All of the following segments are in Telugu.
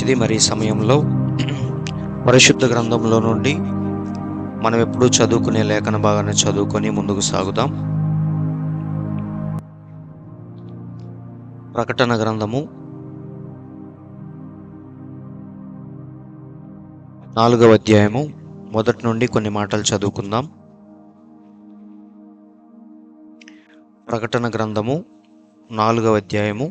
మంచిది. మరి ఈ సమయంలో పరిశుద్ధ గ్రంథంలో నుండి మనం ఎప్పుడూ చదువుకునే లేఖన భాగాన్ని చదువుకొని ముందుకు సాగుదాం. ప్రకటన గ్రంథము 4వ అధ్యాయము మొదటి నుండి కొన్ని మాటలు చదువుకుందాం. ప్రకటన గ్రంథము 4వ అధ్యాయము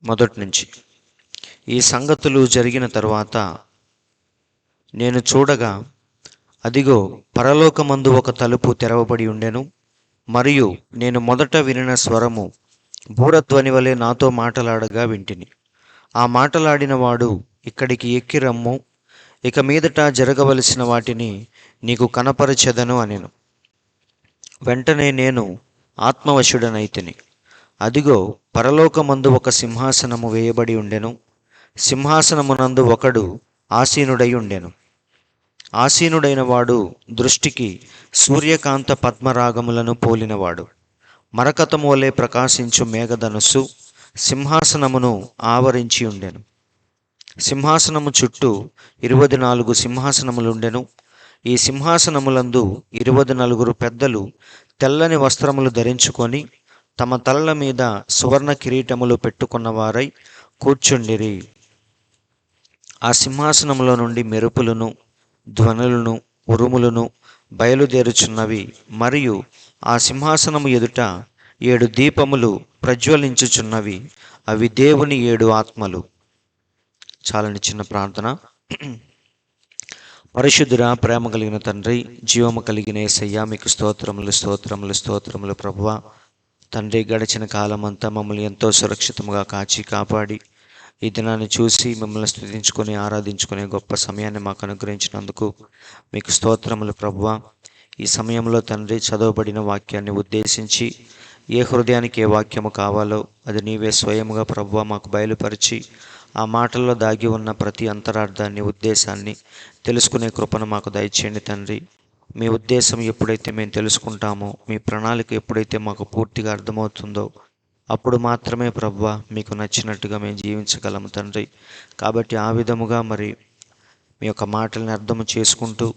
మొదటి నుంచి. ఈ సంగతులు జరిగిన తరువాత నేను చూడగా, అదిగో, పరలోకమందు ఒక తలుపు తెరవబడి ఉండెను. మరియు నేను మొదట వినిన స్వరము బూరధ్వని వలె నాతో మాటలాడగా వింటిని. ఆ మాటలాడిన వాడు, ఇక్కడికి ఎక్కి రమ్ము, ఇక మీదట జరగవలసిన వాటిని నీకు కనపరచెదను అనెను. వెంటనే నేను ఆత్మవశుడనైతిని. అదిగో, పరలోకమందు ఒక సింహాసనము వేయబడి ఉండెను. సింహాసనమునందు ఒకడు ఆసీనుడై ఉండెను. ఆసీనుడైన వాడు దృష్టికి సూర్యకాంత పద్మరాగములను పోలినవాడు. మరకతము వలె ప్రకాశించు మేఘధనుస్సు సింహాసనమును ఆవరించి ఉండెను. సింహాసనము చుట్టూ 24 సింహాసనములుండెను. ఈ సింహాసనములందు 24 పెద్దలు తెల్లని వస్త్రములు ధరించుకొని తమ తలల మీద సువర్ణ కిరీటములు పెట్టుకున్న వారై కూర్చుండిరి. ఆ సింహాసనములో నుండి మెరుపులను, ధ్వనులను, ఉరుములను బయలుదేరుచున్నవి. మరియు ఆ సింహాసనము ఎదుట 7 దీపములు ప్రజ్వలించుచున్నవి. అవి దేవుని 7 ఆత్మలు. చాలని చిన్న ప్రార్థన. పరిశుద్ధుడా, ప్రేమ కలిగిన తండ్రి, జీవము కలిగిన యేసయ్యా, మీకు స్తోత్రములు స్తోత్రములు స్తోత్రములు ప్రభువా. తండ్రి, గడిచిన కాలమంతా మమ్మల్ని ఎంతో సురక్షితంగా కాచి కాపాడి ఈ దినాన్ని చూసి మిమ్మల్ని స్తుతించుకొని ఆరాధించుకునే గొప్ప సమయాన్ని మాకు అనుగ్రహించినందుకు మీకు స్తోత్రములు ప్రభువా. ఈ సమయంలో తండ్రి, చదవబడిన వాక్యాన్ని ఉద్దేశించి ఏ హృదయానికి ఏ వాక్యము కావాలో అది నీవే స్వయముగా ప్రభువా మాకు బయలుపరిచి ఆ మాటల్లో దాగి ఉన్న ప్రతి అంతరార్థాన్ని, ఉద్దేశాన్ని తెలుసుకునే కృపను మాకు దయచేయండి తండ్రి. మీ ఉద్దేశం ఎప్పుడైతే మేము తెలుసుకుంటామో, మీ ప్రణాళిక ఎప్పుడైతే మాకు పూర్తిగా అర్థమవుతుందో అప్పుడు మాత్రమే ప్రభువా మీకు నచ్చినట్టుగా మేము జీవించగలము తండ్రి. కాబట్టి ఆ విధముగా మరి మీ యొక్క మాటల్ని అర్థం చేసుకుంటూ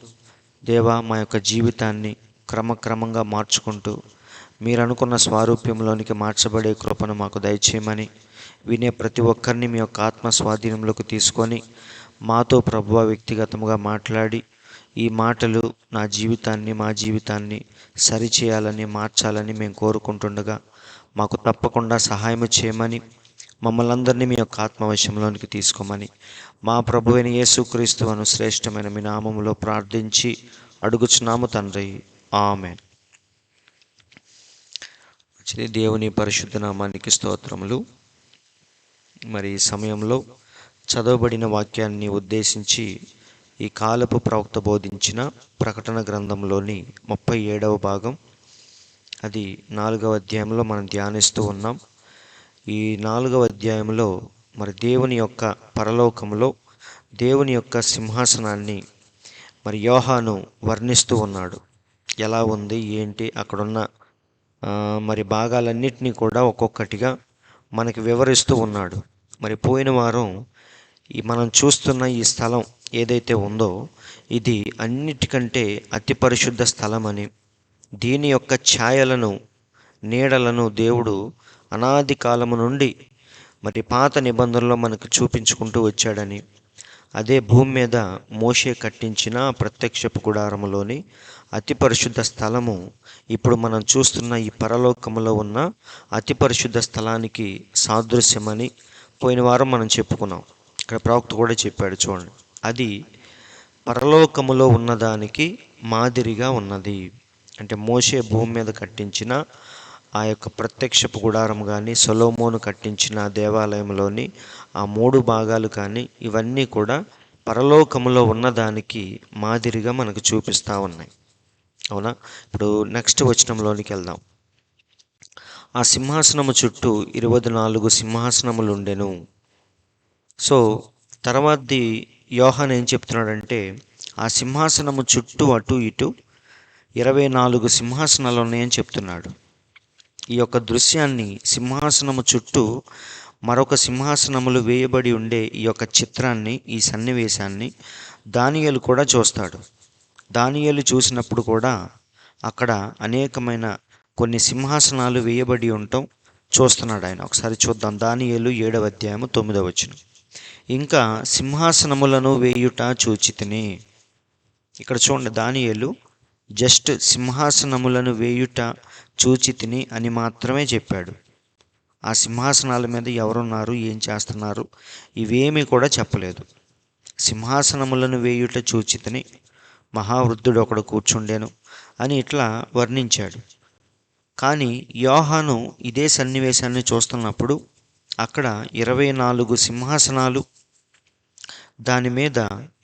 దేవా, మా యొక్క జీవితాన్ని క్రమక్రమంగా మార్చుకుంటూ మీరు అనుకున్న స్వారూప్యంలోనికి మార్చబడే కృపను మాకు దయచేయమని, వినే ప్రతి ఒక్కరిని మీ యొక్క ఆత్మ స్వాధీనంలోకి తీసుకొని మాతో ప్రభువా వ్యక్తిగతముగా మాట్లాడి ఈ మాటలు నా జీవితాన్ని, మా జీవితాన్ని సరిచేయాలని, మార్చాలని మేము కోరుకుంటుండగా మాకు తప్పకుండా సహాయం చేయమని, మమ్మల్ని అందరినీ మీ యొక్క ఆత్మవశంలోనికి తీసుకోమని మా ప్రభువైన యేసుక్రీస్తు అను శ్రేష్టమైన మీ నామములో ప్రార్థించి అడుగుచున్నాము తండ్రి. ఆమేన్. దేవుని పరిశుద్ధ నామానికి స్తోత్రములు. మరి ఈ సమయంలో చదవబడిన వాక్యాన్ని ఉద్దేశించి ఈ కాలపు ప్రవక్త బోధించిన ప్రకటన గ్రంథంలోని 37వ భాగం, అది 4వ అధ్యాయంలో మనం ధ్యానిస్తూ ఉన్నాం. ఈ 4వ అధ్యాయంలో మరి దేవుని యొక్క పరలోకములో దేవుని యొక్క సింహాసనాన్ని మరి యోహాను వర్ణిస్తూ ఉన్నాడు. ఎలా ఉంది, ఏంటి, అక్కడున్న మరి భాగాలన్నిటినీ కూడా ఒక్కొక్కటిగా మనకి వివరిస్తూ ఉన్నాడు. మరి పోయిన వారం మనం చూస్తున్న ఈ స్థలం ఏదైతే ఉందో ఇది అన్నిటికంటే అతి పరిశుద్ధ స్థలం అని, దీని యొక్క ఛాయలను, నీడలను దేవుడు అనాది కాలము నుండి మరి పాత నిబంధనలో మనకు చూపించుకుంటూ వచ్చాడని, అదే భూమి మీద మోషే కట్టించిన ప్రత్యక్షపు గుడారములోని అతి పరిశుద్ధ స్థలము ఇప్పుడు మనం చూస్తున్న ఈ పరలోకములో ఉన్న అతి పరిశుద్ధ స్థలానికి సాదృశ్యమని పోయిన వారం మనం చెప్పుకున్నాం. ఇక్కడ ప్రవక్త కూడా చెప్పాడు, చూడండి, అది పరలోకములో ఉన్నదానికి మాదిరిగా ఉన్నది. అంటే మోషే భూమి మీద కట్టించిన ఆ యొక్క ప్రత్యక్షపు గుడారం కానీ, సొలొమోను కట్టించిన దేవాలయంలోని ఆ 3 భాగాలు కానీ, ఇవన్నీ కూడా పరలోకములో ఉన్నదానికి మాదిరిగా మనకు చూపిస్తూ ఉన్నాయి. అవునా? ఇప్పుడు నెక్స్ట్ వచనంలోనికి వెళ్దాం. ఆ సింహాసనము చుట్టూ 24 సింహాసనములు ఉండెను. సో తర్వాతది యోహాను ఏం చెప్తున్నాడంటే, ఆ సింహాసనము చుట్టూ అటు ఇటు 24 సింహాసనాలు ఉన్నాయని చెప్తున్నాడు. ఈ యొక్క దృశ్యాన్ని, సింహాసనము చుట్టూ మరొక సింహాసనములు వేయబడి ఉండే ఈ యొక్క చిత్రాన్ని, ఈ సన్నివేశాన్ని దానియేలు కూడా చూస్తాడు. దానియేలు చూసినప్పుడు కూడా అక్కడ అనేకమైన కొన్ని సింహాసనాలు వేయబడి ఉండటం చూస్తున్నాడు ఆయన. ఒకసారి చూద్దాం. దానియేలు 7వ అధ్యాయము 9వ వచనం. ఇంకా సింహాసనములను వేయుట చూచితిని. ఇక్కడ చూడండి, దానియేలు జస్ట్ సింహాసనములను వేయుట చూచితిని అని మాత్రమే చెప్పాడు. ఆ సింహాసనాల మీద ఎవరున్నారు, ఏం చేస్తున్నారు, ఇవేమీ కూడా చెప్పలేదు. సింహాసనములను వేయుట చూచితిని, మహావృద్ధుడు ఒకడు కూర్చుండెను అని ఇట్లా వర్ణించాడు. కానీ యోహాను ఇదే సన్నివేశాన్ని చూస్తున్నప్పుడు అక్కడ 24 సింహాసనాలు, దాని మీద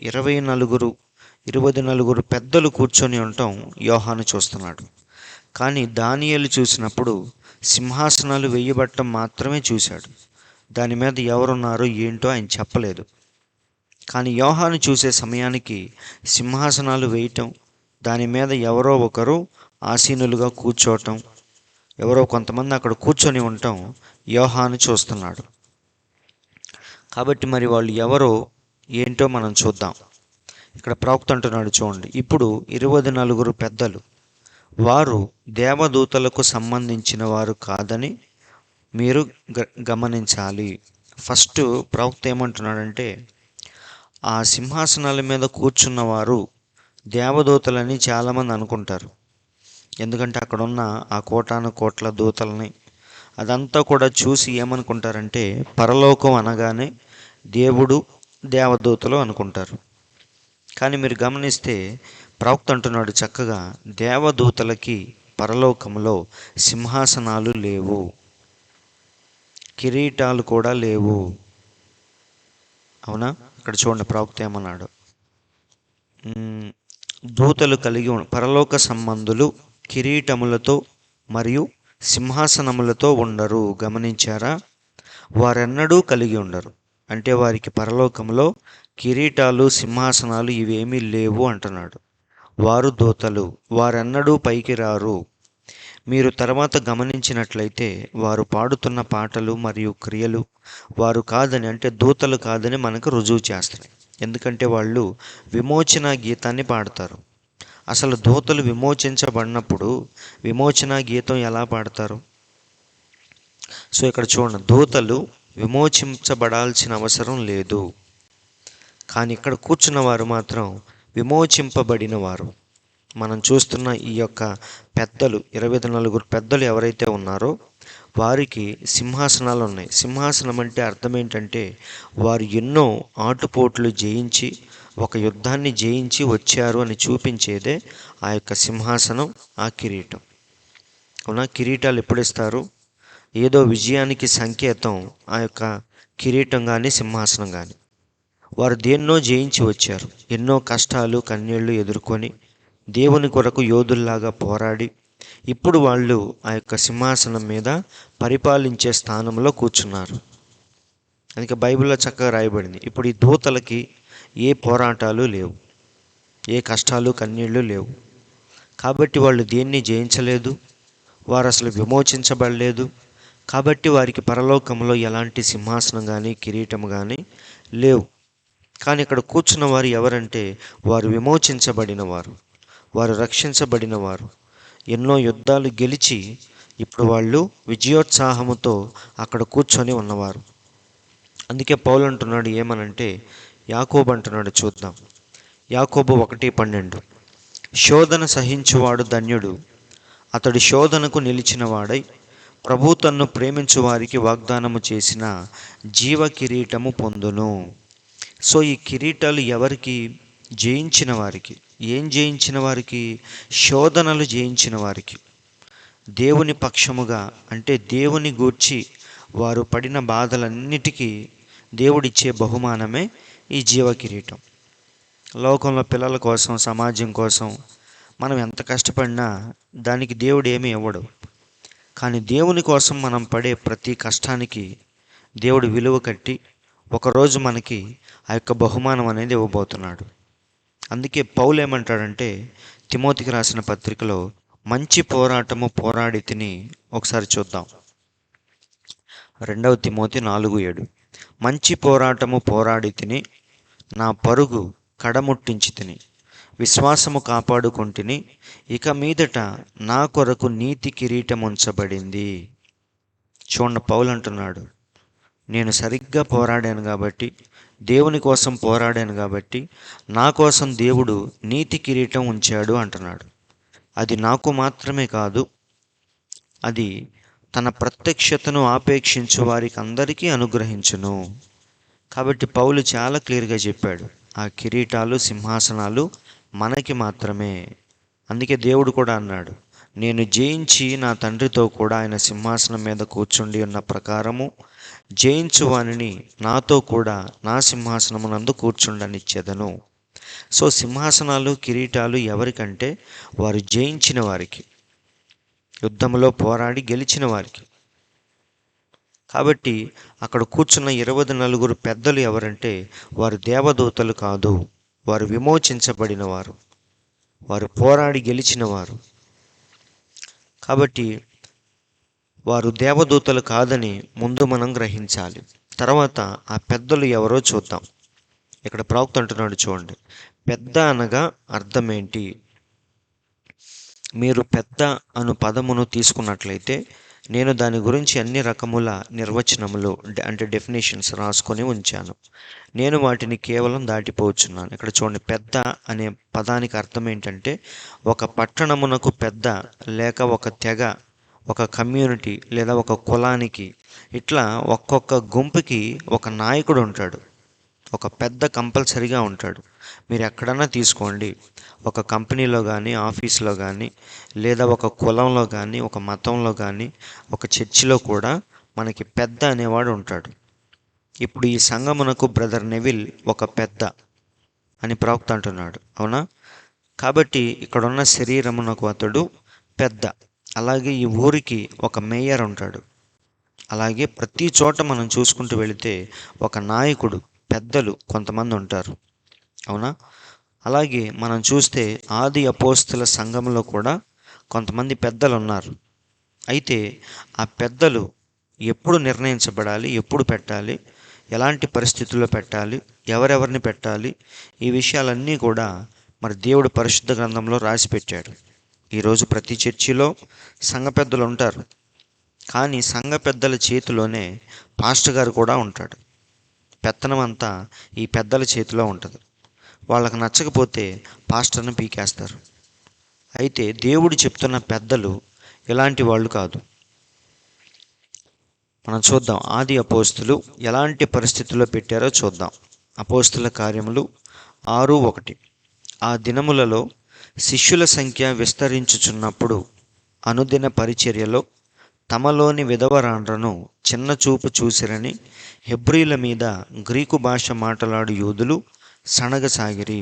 24 పెద్దలు కూర్చొని ఉండటం యోహాను చూస్తున్నాడు. కానీ దానియేలు చూసినప్పుడు సింహాసనాలు వేయబట్టం మాత్రమే చూశాడు. దాని మీద ఎవరున్నారో ఏంటో ఆయన చెప్పలేదు. కానీ యోహాను చూసే సమయానికి సింహాసనాలు వేయటం, దాని మీద ఎవరో ఒకరు ఆసీనులుగా కూర్చోవటం, ఎవరో కొంతమంది అక్కడ కూర్చొని ఉండటం యోహాను చూస్తున్నాడు. కాబట్టి మరి వాళ్ళు ఎవరో ఏంటో మనం చూద్దాం. ఇక్కడ ప్రవక్త అంటున్నాడు చూడండి, ఇప్పుడు 24 పెద్దలు, వారు దేవదూతలకు సంబంధించిన వారు కాదని మీరు గమనించాలి. ఫస్ట్ ప్రవక్త ఏమంటున్నాడంటే, ఆ సింహాసనాల మీద కూర్చున్న వారు దేవదూతలని చాలామంది అనుకుంటారు. ఎందుకంటే అక్కడ ఉన్న ఆ కోటాను కోట్ల దూతల్ని అదంతా కూడా చూసి ఏమనుకుంటారంటే, పరలోకం అనగానే దేవుడు, దేవదూతలు అనుకుంటారు. కానీ మీరు గమనిస్తే ప్రవక్త అంటున్నాడు చక్కగా, దేవదూతలకి పరలోకంలో సింహాసనాలు లేవు, కిరీటాలు కూడా లేవు. అవునా? ఇక్కడ చూడండి ప్రవక్త ఏమన్నాడు, దూతలు కలిగి పరలోక సంబంధులు కిరీటములతో మరియు సింహాసనములతో ఉండరు. గమనించారా? వారెన్నడూ కలిగి ఉండరు. అంటే వారికి పరలోకంలో కిరీటాలు, సింహాసనాలు ఇవేమీ లేవు అంటున్నాడు. వారు దూతలు, వారెన్నడూ పైకి రారు. మీరు తర్వాత గమనించినట్లయితే వారు పాడుతున్న పాటలు మరియు క్రియలు వారు కాదని, అంటే దూతలు కాదని మనకు రుజువు చేస్తున్నాయి. ఎందుకంటే వాళ్ళు విమోచన గీతాన్ని పాడతారు. అసలు దూతలు విమోచించబడినప్పుడు విమోచన గీతం ఎలా పాడతారు? సో ఇక్కడ చూడండి, దూతలు విమోచించబడాల్సిన అవసరం లేదు. కానీ ఇక్కడ కూర్చున్న వారు మాత్రం విమోచింపబడిన వారు. మనం చూస్తున్న ఈ యొక్క పెద్దలు, 24 పెద్దలు ఎవరైతే ఉన్నారో వారికి సింహాసనాలు ఉన్నాయి. సింహాసనం అంటే అర్థం ఏంటంటే, వారు ఎన్నో ఆటుపోట్లు జయించి, ఒక యుద్ధాన్ని జయించి వచ్చారు అని చూపించేదే ఆ యొక్క సింహాసనం, ఆ కిరీటం. అవునా? కిరీటాలు ఎప్పుడు ఇస్తారు? ఏదో విజయానికి సంకేతం ఆ యొక్క కిరీటం కానీ సింహాసనం కానీ. వారు దేన్నో జయించి వచ్చారు, ఎన్నో కష్టాలు కన్నీళ్లు ఎదుర్కొని దేవుని కొరకు యోధుల్లాగా పోరాడి ఇప్పుడు వాళ్ళు ఆ యొక్క సింహాసనం మీద పరిపాలించే స్థానంలో కూర్చున్నారు. అందుకే బైబిల్లో చక్కగా రాయబడింది, ఇప్పుడు ఈ దూతలకి ఏ పోరాటాలు లేవు, ఏ కష్టాలు కన్నీళ్లు లేవు. కాబట్టి వాళ్ళు దేన్ని జయించలేదు, వారు అసలు విమోచించబడలేదు. కాబట్టి వారికి పరలోకంలో ఎలాంటి సింహాసనం కానీ కిరీటం కానీ లేవు. కానీ ఇక్కడ కూర్చున్న వారు ఎవరంటే, వారు విమోచించబడిన వారు, వారు రక్షించబడిన వారు, ఎన్నో యుద్ధాలు గెలిచి ఇప్పుడు వాళ్ళు విజయోత్సాహముతో అక్కడ కూర్చొని ఉన్నవారు. అందుకే పౌలు అంటున్నాడు ఏమనంటే, యాకోబు అంటున్నాడు, చూద్దాం. యాకోబు 1:12, శోధన సహించువాడు ధన్యుడు, అతడు శోధనకు నిలిచిన వాడై ప్రభు తన్ను ప్రేమించు వారికి వాగ్దానము చేసిన జీవ కిరీటము పొందును. సో ఈ కిరీటాలు ఎవరికి? జయించిన వారికి. ఏం జయించిన వారికి? శోధనలు జయించిన వారికి. దేవుని పక్షముగా, అంటే దేవుని గూర్చి వారు పడిన బాధలన్నిటికీ దేవుడిచ్చే బహుమానమే ఈ జీవ కిరీటం. లోకంలో పిల్లల కోసం, సమాజం కోసం మనం ఎంత కష్టపడినా దానికి దేవుడు ఏమీ ఇవ్వడు. కానీ దేవుని కోసం మనం పడే ప్రతి కష్టానికి దేవుడు విలువ కట్టి ఒకరోజు మనకి ఆ యొక్క బహుమానం అనేది ఇవ్వబోతున్నాడు. అందుకే పౌలు ఏమంటాడంటే తిమోతికి రాసిన పత్రికలో, మంచి పోరాటము పోరాడి తిని, ఒకసారి చూద్దాం 2 తిమోతి 4:7, మంచి పోరాటము పోరాడి తిని, నా పరుగు కడముట్టించి తిని, విశ్వాసము కాపాడుకొంటిని, ఇక మీదట నా కొరకు నీతి కిరీటం ఉంచబడింది. చూడండి, పౌలు అంటున్నాడు, నేను సరిగ్గా పోరాడాను కాబట్టి, దేవుని కోసం పోరాడాను కాబట్టి, నా కోసం దేవుడు నీతి కిరీటం ఉంచాడు అంటున్నాడు. అది నాకు మాత్రమే కాదు, అది తన ప్రత్యక్షతను ఆపేక్షించు వారికి అందరికీ అనుగ్రహించును. కాబట్టి పౌలు చాలా క్లియర్గా చెప్పాడు, ఆ కిరీటాలు సింహాసనాలు మనకి మాత్రమే. అందుకే దేవుడు కూడా అన్నాడు, నేను జయించి నా తండ్రితో కూడా ఆయన సింహాసనం మీద కూర్చుండి ఉన్న ప్రకారము జయించు వానిని నాతో కూడా నా సింహాసనమునందు కూర్చుండనిచ్చేదను. సో సింహాసనాలు కిరీటాలు ఎవరికంటే వారు జయించిన వారికి, యుద్ధంలో పోరాడి గెలిచిన వారికి. కాబట్టి అక్కడ కూర్చున్న 24 పెద్దలు ఎవరంటే వారు దేవదూతలు కాదు, వారు విమోచించబడిన వారు, వారు పోరాడి గెలిచిన వారు. కాబట్టి వారు దేవదూతలు కాదని ముందు మనం గ్రహించాలి. తర్వాత ఆ పెద్దలు ఎవరో చూద్దాం. ఇక్కడ ప్రవక్త అంటున్నాడు, చూడండి, పెద్ద అనగా అర్థం ఏంటి? మీరు పెద్ద అను పదమును తీసుకున్నట్లయితే నేను దాని గురించి అన్ని రకముల నిర్వచనములు అంటే డెఫినేషన్స్ రాసుకొని ఉంచాను. నేను వాటిని కేవలం దాటిపోవచ్చున్నాను. ఇక్కడ చూడండి, పెద్ద అనే పదానికి అర్థం ఏంటంటే ఒక పట్టణమునకు పెద్ద, లేక ఒక తెగ, ఒక కమ్యూనిటీ లేదా ఒక కులానికి, ఇట్లా ఒక్కొక్క గుంపుకి ఒక నాయకుడు ఉంటాడు, ఒక పెద్ద కంపల్సరీగా ఉంటాడు. మీరు ఎక్కడన్నా తీసుకోండి, ఒక కంపెనీలో కానీ, ఆఫీస్లో కానీ, లేదా ఒక కులంలో కానీ, ఒక మతంలో కానీ, ఒక చర్చిలో కూడా మనకి పెద్ద అనేవాడు ఉంటాడు. ఇప్పుడు ఈ సంఘమునకు బ్రదర్ నెవిల్ ఒక పెద్ద అని ప్రవక్త అంటున్నాడు, అవునా? కాబట్టి ఇక్కడున్న శరీరమునకు అతడు పెద్ద. అలాగే ఈ ఊరికి ఒక మేయర్ ఉంటాడు. అలాగే ప్రతి చోట మనం చూసుకుంటూ వెళితే ఒక నాయకుడు, పెద్దలు కొంతమంది ఉంటారు, అవునా? అలాగే మనం చూస్తే ఆది అపోస్తుల సంఘంలో కూడా కొంతమంది పెద్దలు ఉన్నారు. అయితే ఆ పెద్దలు ఎప్పుడు నిర్ణయించబడాలి, ఎప్పుడు పెట్టాలి, ఎలాంటి పరిస్థితుల్లో పెట్టాలి, ఎవరెవరిని పెట్టాలి, ఈ విషయాలన్నీ కూడా మరి దేవుడు పరిశుద్ధ గ్రంథంలో రాసి పెట్టాడు. ఈరోజు ప్రతి చర్చిలో సంఘ పెద్దలు ఉంటారు, కానీ సంఘ పెద్దల చేతిలోనే పాస్టర్ గారు కూడా ఉంటాడు. పెత్తనం అంతా ఈ పెద్దల చేతిలో ఉంటుంది. వాళ్ళకు నచ్చకపోతే పాస్టర్ని పీకేస్తారు. అయితే దేవుడు చెప్తున్న పెద్దలు ఎలాంటి వాళ్ళు కాదు. మనం చూద్దాం, ఆది అపోస్తులు ఎలాంటి పరిస్థితుల్లో పెట్టారో చూద్దాం. అపోస్తుల కార్యములు 6:1, ఆ దినములలో శిష్యుల సంఖ్య విస్తరించుచున్నప్పుడు అనుదిన పరిచర్యలో తమలోని విధవరాండ్రను చిన్న చూపు చూసిరని హెబ్రీల మీద గ్రీకు భాష మాట్లాడు యూదులు సణగసాగిరి.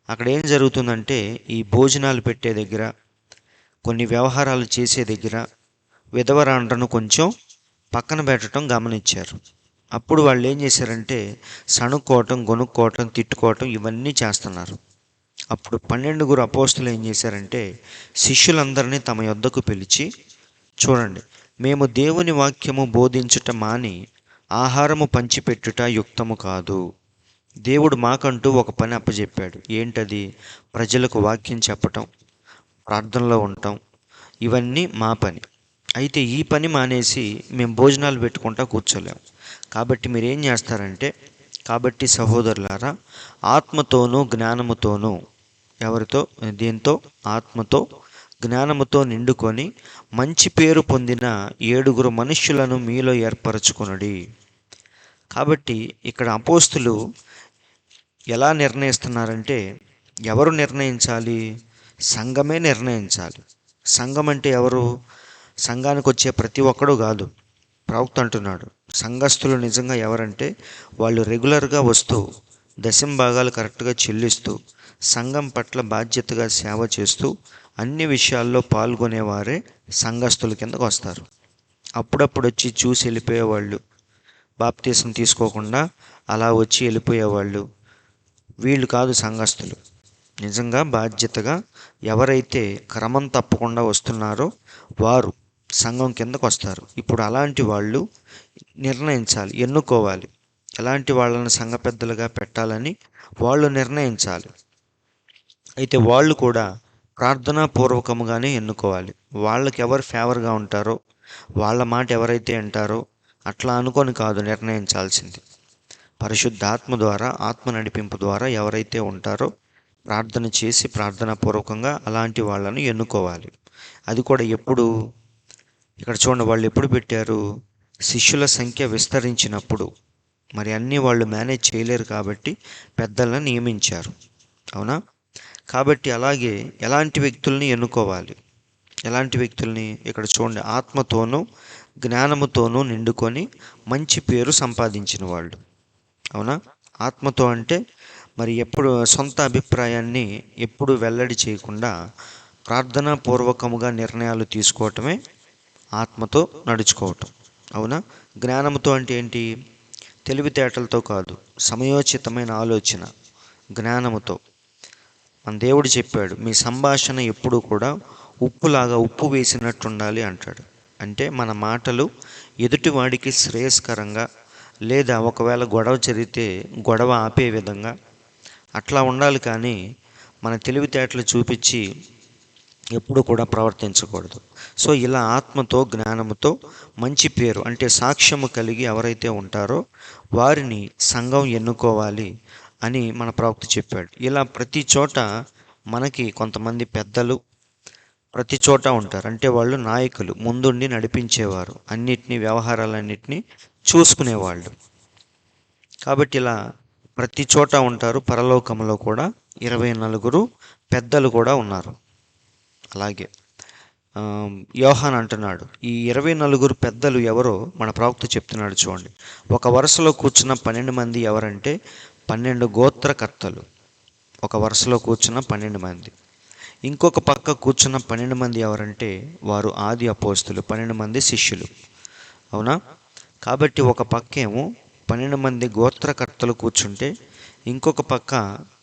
అక్కడ ఏం జరుగుతుందంటే, ఈ భోజనాలు పెట్టే దగ్గర, కొన్ని వ్యవహారాలు చేసే దగ్గర విధవరాండ్రను కొంచెం పక్కన పెట్టడం గమనించారు. అప్పుడు వాళ్ళు ఏం చేశారంటే సణుక్కోవటం, గొనుక్కోవటం, తిట్టుకోవటం ఇవన్నీ చేస్తున్నారు. అప్పుడు 12 అపోస్తులు ఏం చేశారంటే శిష్యులందరినీ తమ యొద్దకు పిలిచి, చూడండి, మేము దేవుని వాక్యము బోధించుట మాని ఆహారము పంచిపెట్టుట యుక్తము కాదు. దేవుడు మాకంటూ ఒక పని అప్పచెప్పాడు. ఏంటది? ప్రజలకు వాక్యం చెప్పటం, ప్రార్థనలో ఉండటం, ఇవన్నీ మా పని. అయితే ఈ పని మానేసి మేము భోజనాలు పెట్టుకుంటా కూర్చోలేము. కాబట్టి మీరు ఏం చేస్తారంటే, కాబట్టి సహోదరులారా, ఆత్మతోనూ జ్ఞానముతోనూ, ఎవరితో? దీంతో ఆత్మతో జ్ఞానముతో నిండుకొని మంచి పేరు పొందిన 7 మనుష్యులను మీలో ఏర్పరచుకొనుడి. కాబట్టి ఇక్కడ అపోస్తులు ఎలా నిర్ణయిస్తున్నారంటే, ఎవరు నిర్ణయించాలి? సంఘమే నిర్ణయించాలి. సంఘం అంటే ఎవరు? సంఘానికి వచ్చే ప్రతి ఒక్కడు కాదు. ప్రవక్త అంటున్నాడు, సంఘస్థులు నిజంగా ఎవరంటే వాళ్ళు రెగ్యులర్గా వస్తూ దశంభాగాలు కరెక్ట్గా చెల్లిస్తూ సంఘం పట్ల బాధ్యతగా సేవ చేస్తూ అన్ని విషయాల్లో పాల్గొనేవారే సంఘస్థుల కిందకు వస్తారు. అప్పుడప్పుడు వచ్చి చూసి వెళ్ళిపోయేవాళ్ళు, బాప్తీసం తీసుకోకుండా అలా వచ్చి వెళ్ళిపోయేవాళ్ళు, వీళ్ళు కాదు సంఘస్థులు. నిజంగా బాధ్యతగా ఎవరైతే క్రమం తప్పకుండా వస్తున్నారో వారు సంఘం కిందకు వస్తారు. ఇప్పుడు అలాంటి వాళ్ళు నిర్ణయించాలి, ఎన్నుకోవాలి. ఎలాంటి వాళ్ళని సంఘ పెద్దలుగా పెట్టాలని వాళ్ళు నిర్ణయించాలి. అయితే వాళ్ళు కూడా ప్రార్థనా పూర్వకముగానే ఎన్నుకోవాలి. వాళ్ళకి ఎవరు ఫేవర్గా ఉంటారో, వాళ్ళ మాట ఎవరైతే అంటారో అట్లా అనుకొని కాదు నిర్ణయించాల్సింది. పరిశుద్ధాత్మ ద్వారా, ఆత్మ నడిపింపు ద్వారా ఎవరైతే ఉంటారో ప్రార్థన చేసి ప్రార్థనా పూర్వకంగా అలాంటి వాళ్ళను ఎన్నుకోవాలి. అది కూడా ఎప్పుడు, ఇక్కడ చూడండి, వాళ్ళు ఎప్పుడు పెట్టారు? శిష్యుల సంఖ్య విస్తరించినప్పుడు. మరి అన్నీ వాళ్ళు మేనేజ్ చేయలేరు కాబట్టి పెద్దలను నియమించారు. అవునా? కాబట్టి అలాగే ఎలాంటి వ్యక్తుల్ని ఎన్నుకోవాలి? ఎలాంటి వ్యక్తుల్ని? ఇక్కడ చూడండి, ఆత్మతోనూ జ్ఞానముతోనూ నిండుకొని మంచి పేరు సంపాదించిన వాళ్ళు. అవునా? ఆత్మతో అంటే మరి ఎప్పుడు సొంత అభిప్రాయాన్ని ఎప్పుడు వెల్లడి చేయకుండా ప్రార్థనా పూర్వకముగా నిర్ణయాలు తీసుకోవటమే ఆత్మతో నడుచుకోవటం. అవునా? జ్ఞానంతో అంటే ఏంటి? తెలివితేటలతో కాదు, సమయోచితమైన ఆలోచన, జ్ఞానముతో. మన దేవుడు చెప్పాడు, మీ సంభాషణ ఎప్పుడు కూడా ఉప్పులాగా, ఉప్పు వేసినట్టు ఉండాలి అంటాడు. అంటే మన మాటలు ఎదుటివాడికి శ్రేయస్కరంగా, లేదా ఒకవేళ గొడవ జరిగితే గొడవ ఆపే విధంగా అట్లా ఉండాలి. కానీ మన తెలివితేటలు చూపించి ఎప్పుడు కూడా ప్రవర్తించకూడదు. సో ఇలా ఆత్మతో జ్ఞానముతో మంచి పేరు అంటే సాక్ష్యము కలిగి ఎవరైతే ఉంటారో వారిని సంఘం ఎన్నుకోవాలి అని మన ప్రవక్త చెప్పాడు. ఇలా ప్రతి చోట మనకి కొంతమంది పెద్దలు ప్రతి చోట ఉంటారు. అంటే వాళ్ళు నాయకులు, ముందుండి నడిపించేవారు, అన్నిటినీ, వ్యవహారాలన్నిటినీ చూసుకునేవాళ్ళు. కాబట్టి ఇలా ప్రతి చోట ఉంటారు. పరలోకంలో కూడా 24 పెద్దలు కూడా ఉన్నారు. అలాగే యోహాన్ అంటున్నాడు, ఈ 24 పెద్దలు ఎవరో మన ప్రవక్త చెప్తున్నాడు. చూడండి, ఒక వరుసలో కూర్చున్న 12 మంది ఎవరంటే 12 గోత్రకర్తలు. ఒక వరుసలో కూర్చున్న 12 మంది. ఇంకొక పక్క కూర్చున్న 12 మంది ఎవరంటే వారు ఆది అపోస్తులు, 12 మంది శిష్యులు. అవునా? కాబట్టి ఒక పక్కేమో 12 మంది గోత్రకర్తలు కూర్చుంటే ఇంకొక పక్క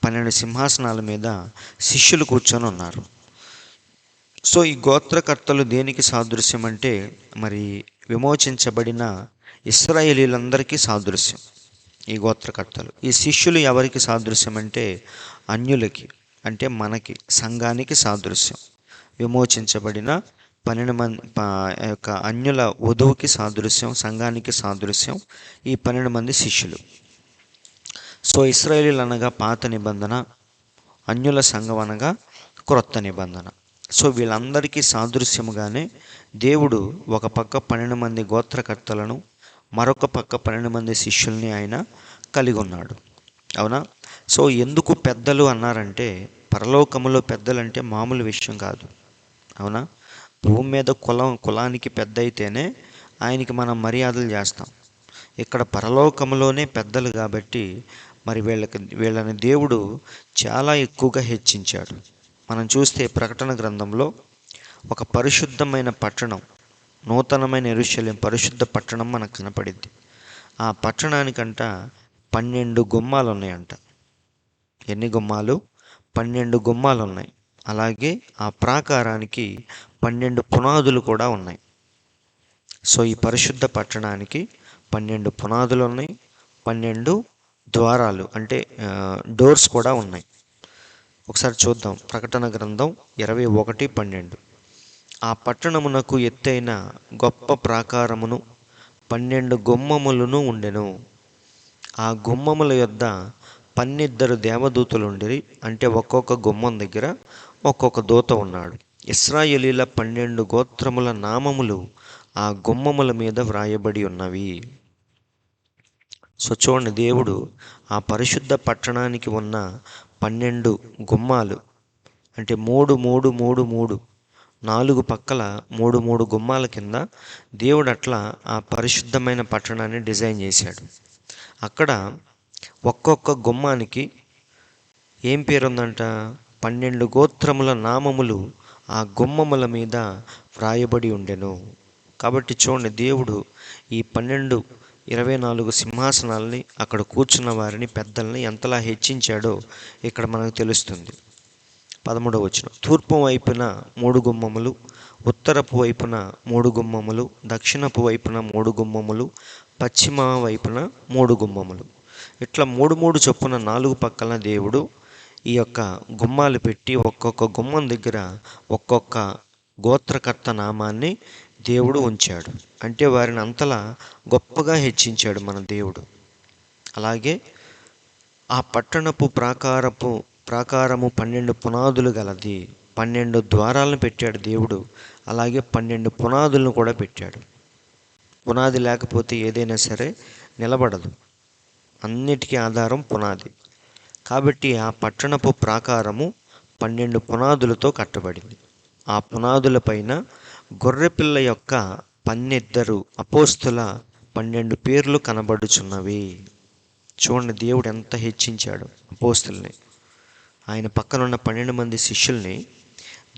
12 సింహాసనాల మీద శిష్యులు కూర్చొని ఉన్నారు. సో ఈ గోత్రకర్తలు దేనికి సాదృశ్యం అంటే మరి విమోచించబడిన ఇశ్రాయేలీలందరికీ సాదృశ్యం ఈ గోత్రకర్తలు. ఈ శిష్యులు ఎవరికి సాదృశ్యం అంటే అన్యులకి, అంటే మనకి, సంఘానికి సాదృశ్యం. విమోచించబడిన 12 మంది యొక్క అన్యుల వధువుకి సాదృశ్యం, సంఘానికి సాదృశ్యం ఈ 12 మంది శిష్యులు. సో ఇశ్రాయేలీలు అనగా పాత నిబంధన, అన్యుల సంఘం అనగా క్రొత్త నిబంధన. సో వీళ్ళందరికీ సాదృశ్యముగానే దేవుడు ఒక పక్క 12 మంది గోత్రకర్తలను, మరొక పక్క 12 మంది శిష్యుల్ని ఆయన కలిగి ఉన్నాడు. అవునా? సో ఎందుకు పెద్దలు అన్నారంటే పరలోకములో పెద్దలంటే మామూలు విషయం కాదు. అవునా? భూమి మీద కులానికి పెద్ద అయితేనే ఆయనకి మనం మర్యాదలు చేస్తాం. ఇక్కడ పరలోకములోనే పెద్దలు కాబట్టి మరి వీళ్ళని దేవుడు చాలా ఎక్కువగా హెచ్చించాడు. మనం చూస్తే ప్రకటన గ్రంథంలో ఒక పరిశుద్ధమైన పట్టణం, నూతనమైన యెరూషలేం పరిశుద్ధ పట్టణం మనకు కనపడింది. ఆ పట్టణానికంట 12 గుమ్మాలు ఉన్నాయంట. ఎన్ని గుమ్మాలు? 12 గుమ్మాలు ఉన్నాయి. అలాగే ఆ ప్రాకారానికి 12 పునాదులు కూడా ఉన్నాయి. సో ఈ పరిశుద్ధ పట్టణానికి 12 పునాదులు ఉన్నాయి, 12 ద్వారాలు అంటే డోర్స్ కూడా ఉన్నాయి. ఒకసారి చూద్దాం, ప్రకటన గ్రంథం 21:12. ఆ పట్టణమునకు ఎత్తైన గొప్ప ప్రాకారమును 12 గుమ్మములను ఉండెను. ఆ గుమ్మముల యొద్ద 12 దేవదూతలుండిరి. అంటే ఒక్కొక్క గుమ్మం దగ్గర ఒక్కొక్క దూత ఉన్నాడు. ఇశ్రాయేలీల 12 గోత్రముల నామములు ఆ గుమ్మముల మీద వ్రాయబడి ఉన్నవి. సో చూడండి, దేవుడు ఆ పరిశుద్ధ పట్టణానికి ఉన్న 12 గుమ్మాలు అంటే 3, 3, 3, 3 4 పక్కల 3, 3 గుమ్మాల కింద దేవుడు అట్లా ఆ పరిశుద్ధమైన పట్టణాన్ని డిజైన్ చేశాడు. అక్కడ ఒక్కొక్క గుమ్మానికి ఏం పేరుందంట? 12 గోత్రముల నామములు ఆ గుమ్మముల మీద వ్రాయబడి ఉండెను. కాబట్టి చూడండి, దేవుడు ఈ 24 సింహాసనాలని, అక్కడ కూర్చున్న వారిని, పెద్దల్ని ఎంతలా హెచ్చించాడో ఇక్కడ మనకు తెలుస్తుంది. 13వ వచనం. తూర్పు వైపున 3 గుమ్మములు, ఉత్తరపు వైపున 3 గుమ్మములు, దక్షిణపు వైపున 3 గుమ్మములు, పశ్చిమ వైపున 3 గుమ్మములు. ఇట్లా 3 చొప్పున 4 పక్కల దేవుడు ఈ యొక్క గుమ్మాలు పెట్టి ఒక్కొక్క గుమ్మం దగ్గర ఒక్కొక్క గోత్రకర్త నామాన్ని దేవుడు ఉంచాడు. అంటే వారిని అంతలా గొప్పగా హెచ్చించాడు మన దేవుడు. అలాగే ఆ పట్టణపు ప్రాకారము 12 పునాదులు గలది. 12 ద్వారాలను పెట్టాడు దేవుడు. అలాగే 12 పునాదులను కూడా పెట్టాడు. పునాది లేకపోతే ఏదైనా సరే నిలబడదు. అన్నిటికీ ఆధారం పునాది. కాబట్టి ఆ పట్టణపు ప్రాకారము 12 పునాదులతో కట్టబడింది. ఆ పునాదుల పైన గొర్రెపిల్ల యొక్క 12 అపోస్తుల 12 పేర్లు కనబడుచున్నవి. చూడండి, దేవుడు ఎంత హెచ్చించాడు అపోస్తుల్ని. ఆయన పక్కన ఉన్న 12 మంది శిష్యుల్ని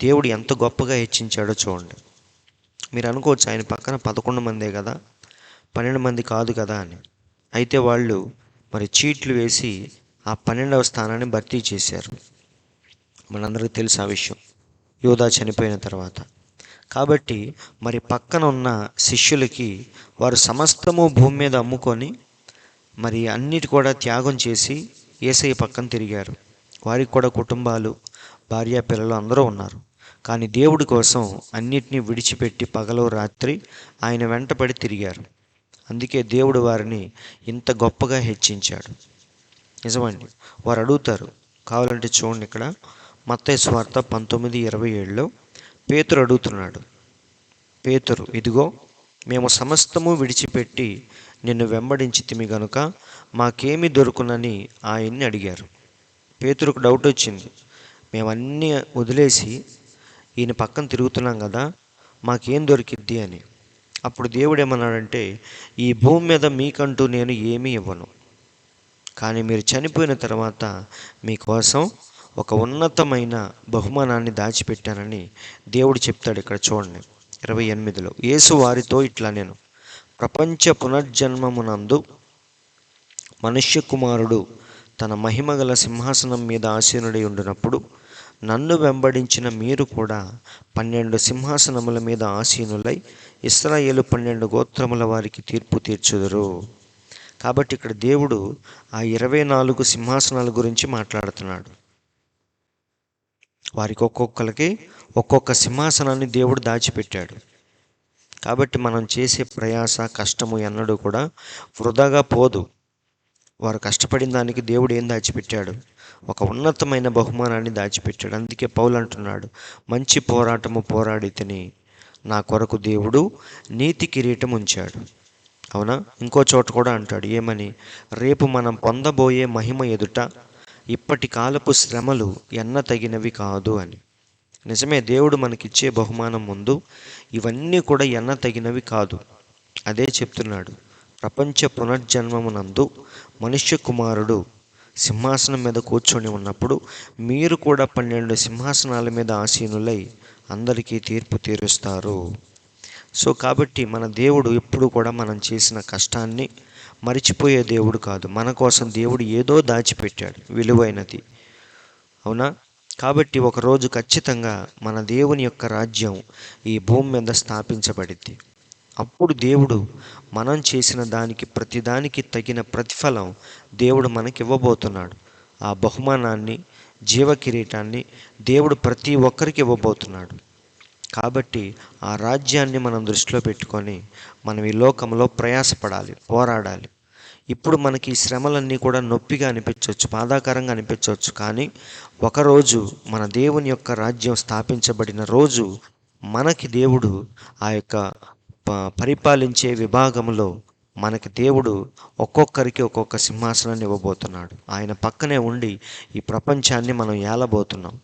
దేవుడు ఎంత గొప్పగా హెచ్చించాడో చూడండి. మీరు అనుకోవచ్చు, ఆయన పక్కన 11 మందే కదా, 12 మంది కాదు కదా అని. అయితే వాళ్ళు మరి చీట్లు వేసి ఆ 12వ స్థానాన్ని భర్తీ చేశారు. మనందరికీ తెలుసు ఆ విషయం, యూదా చనిపోయిన తర్వాత. కాబట్టి మరి పక్కన ఉన్న శిష్యులకి వారు సమస్తము భూమి మీద అమ్ముకొని మరి అన్నిటి కూడా త్యాగం చేసి యేసయ్య పక్కన తిరిగారు. వారికి కూడా కుటుంబాలు, భార్య, పిల్లలు అందరూ ఉన్నారు. కానీ దేవుడి కోసం అన్నిటినీ విడిచిపెట్టి పగలు రాత్రి ఆయన వెంటపడి తిరిగారు. అందుకే దేవుడు వారిని ఇంత గొప్పగా హెచ్చించాడు. నిజమండి. వారు అడుగుతారు, కావాలంటే చూడండి, ఇక్కడ మత్తయి సువార్త 19:27లో పేతురు అడుగుతున్నాడు. పేతురు, ఇదిగో మేము సమస్తము విడిచిపెట్టి నిన్ను వెంబడించితిమి గనుక మాకేమి దొరుకునని ఆయన్ని అడిగారు. పేతురుకు డౌట్ వచ్చింది, మేమన్నీ వదిలేసి ఈయన పక్కన తిరుగుతున్నాం కదా, మాకేం దొరికిద్ది అని. అప్పుడు దేవుడు ఏమన్నాడంటే, ఈ భూమి మీద మీకంటూ నేను ఏమీ ఇవ్వను, కానీ మీరు చనిపోయిన తర్వాత మీకోసం ఒక ఉన్నతమైన బహుమానాన్ని దాచిపెట్టానని దేవుడు చెప్తాడు. ఇక్కడ చూడండి 28లో, యేసు వారితో ఇట్లా నేను, ప్రపంచ పునర్జన్మమునందు మనుష్య కుమారుడు తన మహిమగల సింహాసనం మీద ఆసీనుడై ఉండినప్పుడు నన్ను వెంబడించిన మీరు కూడా 12 సింహాసనముల మీద ఆసీనులై ఇశ్రాయేలు 12 గోత్రముల వారికి తీర్పు తీర్చుదురు. కాబట్టి ఇక్కడ దేవుడు ఆ 24 సింహాసనాల గురించి మాట్లాడుతున్నాడు. వారికి ఒక్కొక్కరికి ఒక్కొక్క సింహాసనాన్ని దేవుడు దాచిపెట్టాడు. కాబట్టి మనం చేసే ప్రయాస, కష్టము ఎన్నడూ కూడా వృధాగా పోదు. వారు కష్టపడిన దానికి దేవుడు ఏం దాచిపెట్టాడు? ఒక ఉన్నతమైన బహుమానాన్ని దాచిపెట్టాడు. అందుకే పౌలు అంటున్నాడు, మంచి పోరాటము పోరాడి తిని నా కొరకు దేవుడు నీతి కిరీటం ఉంచాడు. అవునా? ఇంకో చోట కూడా అంటాడు, ఏమని? రేపు మనం పొందబోయే మహిమ ఎదుట ఇప్పటి కాలపు శ్రమలు ఎన్న తగినవి కాదు అని. నిజమే, దేవుడు మనకిచ్చే బహుమానం ముందు ఇవన్నీ కూడా ఎన్న తగినవి కాదు. అదే చెప్తున్నాడు, ప్రపంచ పునర్జన్మమునందు మనుష్య కుమారుడు సింహాసనం మీద కూర్చొని ఉన్నప్పుడు మీరు కూడా 12 సింహాసనాల మీద ఆసీనులై అందరికీ తీర్పు తీరుస్తారు. సో కాబట్టి మన దేవుడు ఎప్పుడు కూడా మనం చేసిన కష్టాన్ని మరిచిపోయే దేవుడు కాదు. మన కోసం దేవుడు ఏదో దాచిపెట్టాడు విలువైనది. అవునా? కాబట్టి ఒకరోజు ఖచ్చితంగా మన దేవుని యొక్క రాజ్యం ఈ భూమి మీద స్థాపించబడిద్ది. అప్పుడు దేవుడు మనం చేసిన దానికి ప్రతిదానికి తగిన ప్రతిఫలం దేవుడు మనకి ఇవ్వబోతున్నాడు. ఆ బహుమానాన్ని, జీవ కిరీటాన్ని దేవుడు ప్రతి ఒక్కరికి ఇవ్వబోతున్నాడు. కాబట్టి ఆ రాజ్యాన్ని మనం దృష్టిలో పెట్టుకొని మనం ఈ లోకంలో ప్రయాసపడాలి, పోరాడాలి. ఇప్పుడు మనకి ఈ శ్రమలన్నీ కూడా నొప్పిగా అనిపించవచ్చు, బాధాకరంగా అనిపించవచ్చు. కానీ ఒకరోజు మన దేవుని యొక్క రాజ్యం స్థాపించబడిన రోజు మనకి దేవుడు ఆ యొక్క పరిపాలించే విభాగంలో మనకి దేవుడు ఒక్కొక్కరికి ఒక్కొక్క సింహాసనాన్ని ఇవ్వబోతున్నాడు. ఆయన పక్కనే ఉండి ఈ ప్రపంచాన్ని మనం ఏలబోతున్నాం.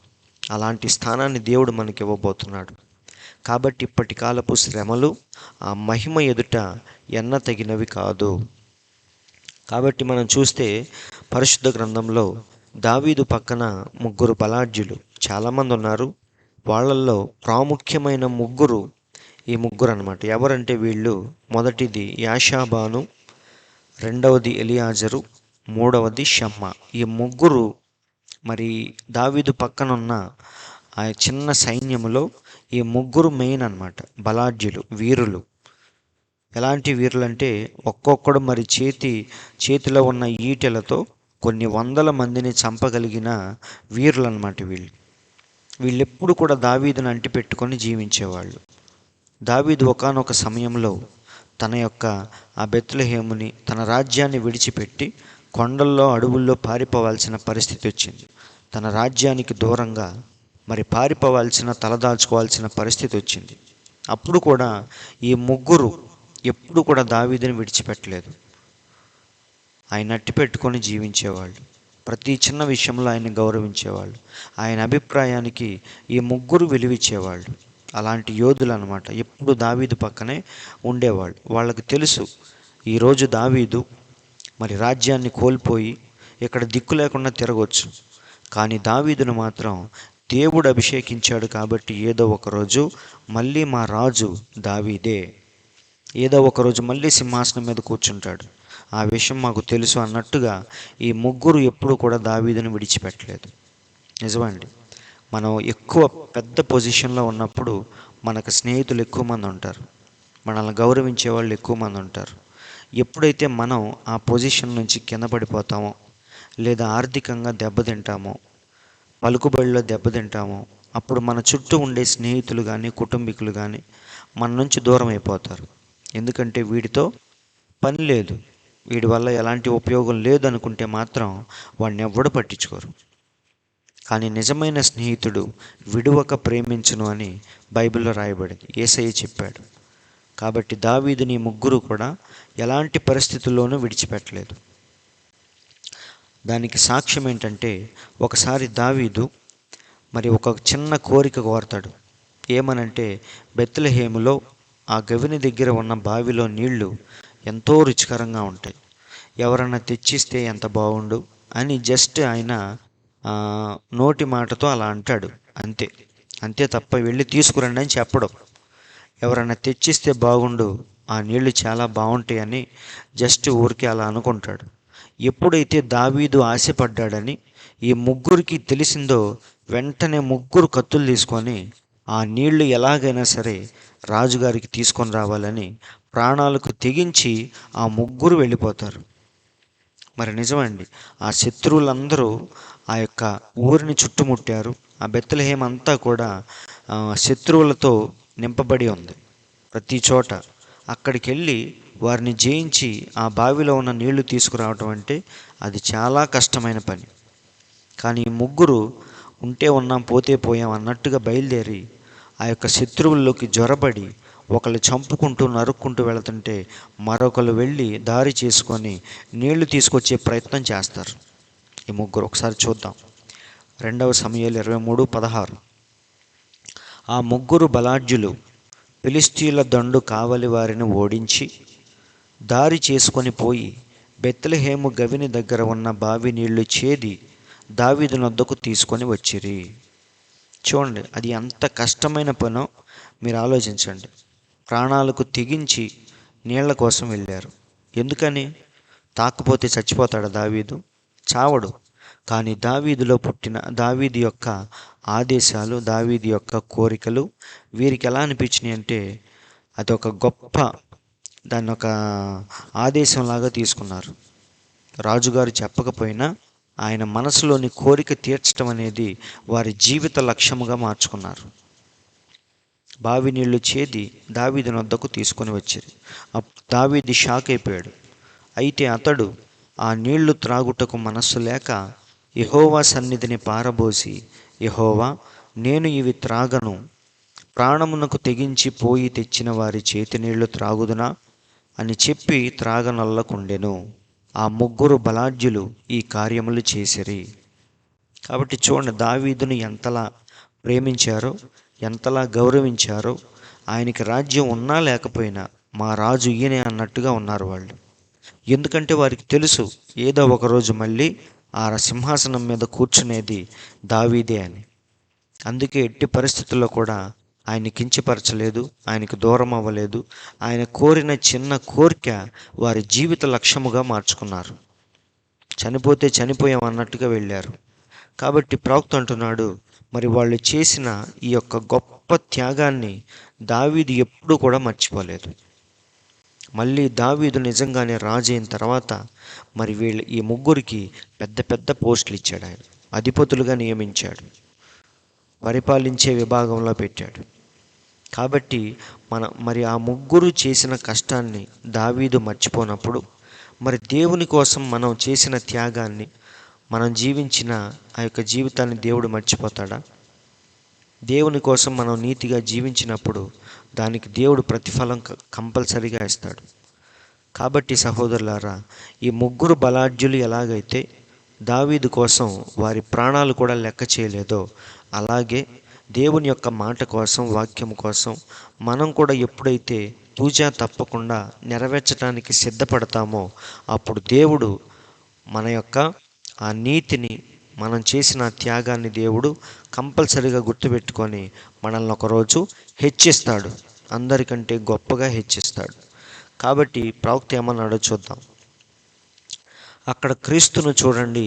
అలాంటి స్థానాన్ని దేవుడు మనకి ఇవ్వబోతున్నాడు. కాబట్టి ఇప్పటి కాలపు శ్రమలు ఆ మహిమ ఎదుట ఎన్న తగినవి కాదు. కాబట్టి మనం చూస్తే పరిశుద్ధ గ్రంథంలో దావీదు పక్కన 3 బలాఢ్యులు చాలామంది ఉన్నారు. వాళ్ళల్లో ప్రాముఖ్యమైన ఈ ముగ్గురు అన్నమాట. ఎవరంటే వీళ్ళు, మొదటిది యాషాబాను, రెండవది ఎలియాజరు, మూడవది షమ్మా. ఈ ముగ్గురు మరి దావీదు పక్కనున్న ఆ చిన్న సైన్యములో ఈ ముగ్గురు మెయిన్ అన్నమాట, బలాఢ్యులు, వీరులు. ఎలాంటి వీరులు అంటే ఒక్కొక్కడు మరి చేతిలో ఉన్న ఈటెలతో కొన్ని వందల మందిని చంపగలిగిన వీరులు అన్నమాట వీళ్ళెప్పుడు కూడా దావీదును అంటిపెట్టుకొని జీవించేవాళ్ళు. దావీదు ఒకానొక సమయంలో తన యొక్క ఆ బెత్లెహేముని, తన రాజ్యాన్ని విడిచిపెట్టి కొండల్లో అడవుల్లో పారిపోవాల్సిన పరిస్థితి వచ్చింది. తన రాజ్యానికి దూరంగా మరి పారిపోవాల్సిన, తలదాల్చుకోవాల్సిన పరిస్థితి వచ్చింది. అప్పుడు కూడా ఈ ముగ్గురు ఎప్పుడు కూడా దావీదుని విడిచిపెట్టలేదు. ఆయన అట్టి పెట్టుకొని జీవించేవాళ్ళు. ప్రతి చిన్న విషయంలో ఆయన్ని గౌరవించేవాళ్ళు. ఆయన అభిప్రాయానికి ఈ ముగ్గురు విలువిచ్చేవాళ్ళు. అలాంటి యోధులు అనమాట. ఎప్పుడు దావీదు పక్కనే ఉండేవాళ్ళు. వాళ్ళకి తెలుసు ఈరోజు దావీదు మరి రాజ్యాన్ని కోల్పోయి ఇక్కడ దిక్కు లేకుండా తిరగవచ్చు, కానీ దావీదును మాత్రం దేవుడు అభిషేకించాడు కాబట్టి ఏదో ఒకరోజు మళ్ళీ మా రాజు దావీదే, ఏదో ఒకరోజు మళ్ళీ సింహాసనం మీద కూర్చుంటాడు, ఆ విషయం మాకు తెలుసు అన్నట్టుగా ఈ ముగ్గురు ఎప్పుడు కూడా దావీదును విడిచిపెట్టలేదు. నిజమండి, మనం ఎక్కువ పెద్ద పొజిషన్లో ఉన్నప్పుడు మనకు స్నేహితులు ఎక్కువ మంది ఉంటారు, మనల్ని గౌరవించే వాళ్ళు ఎక్కువ మంది ఉంటారు. ఎప్పుడైతే మనం ఆ పొజిషన్ నుంచి కింద పడిపోతామో, లేదా ఆర్థికంగా దెబ్బతింటామో, పలుకుబడిలో దెబ్బతింటామో, అప్పుడు మన చుట్టూ ఉండే స్నేహితులు కానీ కుటుంబీకులు కానీ మన నుంచి దూరం అయిపోతారు. ఎందుకంటే వీడితో పని లేదు, వీడి వల్ల ఎలాంటి ఉపయోగం లేదు అనుకుంటే మాత్రం వాడిని ఎవ్వడు పట్టించుకోరు. కానీ నిజమైన స్నేహితుడు విడువక ప్రేమించును అని బైబిల్లో రాయబడింది, యేసయ్య చెప్పాడు. కాబట్టి దావీదుని ముగ్గురు కూడా ఎలాంటి పరిస్థితుల్లోనూ విడిచిపెట్టలేదు. దానికి సాక్ష్యం ఏంటంటే, ఒకసారి దావీదు మరి ఒక చిన్న కోరిక కోరతాడు. ఏమనంటే, బెత్లెహేములో ఆ గవిని దగ్గర ఉన్న బావిలో నీళ్లు ఎంతో రుచికరంగా ఉంటాయి, ఎవరన్నా తెచ్చిస్తే ఎంత బాగుండు అని జస్ట్ ఆయన నోటి మాటతో అలా అంటాడు. అంతే తప్ప వెళ్ళి తీసుకురండి అని చెప్పడం. ఎవరన్నా తెచ్చిస్తే బాగుండు, ఆ నీళ్లు చాలా బాగుంటాయని జస్ట్ ఊరికి అలా అనుకుంటాడు. ఎప్పుడైతే దావీదు ఆశపడ్డాడని ఈ ముగ్గురికి తెలిసిందో, వెంటనే ముగ్గురు కత్తులు తీసుకొని ఆ నీళ్లు ఎలాగైనా సరే రాజుగారికి తీసుకొని రావాలని ప్రాణాలకు తెగించి ఆ ముగ్గురు వెళ్ళిపోతారు. మరి నిజమండి, ఆ శత్రువులందరూ ఆ యొక్క ఊరిని చుట్టుముట్టారు. ఆ బెత్లెహేం అంతా కూడా శత్రువులతో నింపబడి ఉంది. ప్రతి చోట అక్కడికి వెళ్ళి వారిని జయించి ఆ బావిలో ఉన్న నీళ్లు తీసుకురావటం అంటే అది చాలా కష్టమైన పని. కానీ ముగ్గురు ఉంటే ఉన్నాం, పోతే పోయాం అన్నట్టుగా బయలుదేరి ఆ యొక్క శత్రువుల్లోకి జొరబడి ఒకళ్ళు చంపుకుంటూ నరుక్కుంటూ వెళుతుంటే మరొకరు వెళ్ళి దారి చేసుకొని నీళ్లు తీసుకొచ్చే ప్రయత్నం చేస్తారు. ఈ ముగ్గురు ఒకసారి చూద్దాం. 2 సమూయేలు 23:16. ఆ ముగ్గురు బలాఢ్యులు ఫిలిష్తీయుల దండు కావలి వారిని ఓడించి దారి చేసుకొని పోయి బెత్లెహేము గవిని దగ్గర ఉన్న బావి నీళ్లు చేది దావీదు నొద్దకు తీసుకొని వచ్చిరి. చూడండి, అది ఎంత కష్టమైన పనో మీరు ఆలోచించండి. ప్రాణాలకు తెగించి నీళ్ల కోసం వెళ్ళారు. ఎందుకని? తాకపోతే చచ్చిపోతాడా దావీదు? చావడు. కానీ దావీదులో పుట్టిన దావీదు యొక్క ఆదేశాలు, దావీదు యొక్క కోరికలు వీరికి ఎలా అనిపించినాయి అంటే అదొక గొప్ప, దాన్ని ఒక ఆదేశంలాగా తీసుకున్నారు. రాజుగారు చెప్పకపోయినా ఆయన మనసులోని కోరిక తీర్చడం అనేది వారి జీవిత లక్ష్యముగా మార్చుకున్నారు. బావి నీళ్లు చేది దావీదు నొద్దకు తీసుకొని వచ్చిరి. దావీదు షాక్ అయిపోయాడు. అయితే అతడు ఆ నీళ్లు త్రాగుటకు మనస్సు లేక యెహోవా సన్నిధిని పారబోసి, యెహోవా, నేను ఇవి త్రాగను, ప్రాణమునకు తెగించి పోయి తెచ్చిన వారి చేతి నీళ్లు త్రాగుదునా అని చెప్పి త్రాగనల్లకుండెను. ఆ ముగ్గురు బలాఢ్యులు ఈ కార్యములు చేసిరి. కాబట్టి చూడండి, దావీదును ఎంతలా ప్రేమించారో, ఎంతలా గౌరవించారో. ఆయనకి రాజ్యం ఉన్నా లేకపోయినా మా రాజు ఈయనే అన్నట్టుగా ఉన్నారు వాళ్ళు. ఎందుకంటే వారికి తెలుసు ఏదో ఒకరోజు మళ్ళీ ఆ సింహాసనం మీద కూర్చునేది దావీదే అని. అందుకే ఎట్టి పరిస్థితుల్లో కూడా ఆయన్ని కించపరచలేదు, ఆయనకు దూరం అవ్వలేదు. ఆయన కోరిన చిన్న కోరిక వారి జీవిత లక్ష్యముగా మార్చుకున్నారు. చనిపోతే చనిపోయాం అన్నట్టుగా వెళ్ళారు. కాబట్టి ప్రవక్త అంటున్నాడు, మరి వాళ్ళు చేసిన ఈ యొక్క గొప్ప త్యాగాన్ని దావీదు ఎప్పుడూ కూడా మర్చిపోలేదు. మళ్ళీ దావీదు నిజంగానే రాజు అయిన తర్వాత మరి ఈ ముగ్గురికి పెద్ద పెద్ద పోస్టులు ఇచ్చాడు. ఆయన అధిపతులుగా నియమించాడు, పరిపాలించే విభాగంలో పెట్టాడు. కాబట్టి మరి ఆ ముగ్గురు చేసిన కష్టాన్ని దావీదు మర్చిపోనప్పుడు, మరి దేవుని కోసం మనం చేసిన త్యాగాన్ని, మనం జీవించిన ఆ యొక్క జీవితాన్ని దేవుడు మర్చిపోతాడా? దేవుని కోసం మనం నీతిగా జీవించినప్పుడు దానికి దేవుడు ప్రతిఫలం కంపల్సరీగా ఇస్తాడు. కాబట్టి సహోదరులారా, ఈ ముగ్గురు బలాఢ్యులు ఎలాగైతే దావీదు కోసం వారి ప్రాణాలు కూడా లెక్క చేయలేదో, అలాగే దేవుని యొక్క మాట కోసం, వాక్యం కోసం మనం కూడా ఎప్పుడైతే తూచా తప్పకుండా నెరవేర్చడానికి సిద్ధపడతామో, అప్పుడు దేవుడు మన యొక్క ఆ నీతిని, మనం చేసిన త్యాగాన్ని దేవుడు కంపల్సరీగా గుర్తుపెట్టుకొని మనల్ని ఒకరోజు హెచ్చిస్తాడు, అందరికంటే గొప్పగా హెచ్చిస్తాడు. కాబట్టి ప్రవక్త ఏమన్నాడో చూద్దాం. అక్కడ క్రీస్తును చూడండి,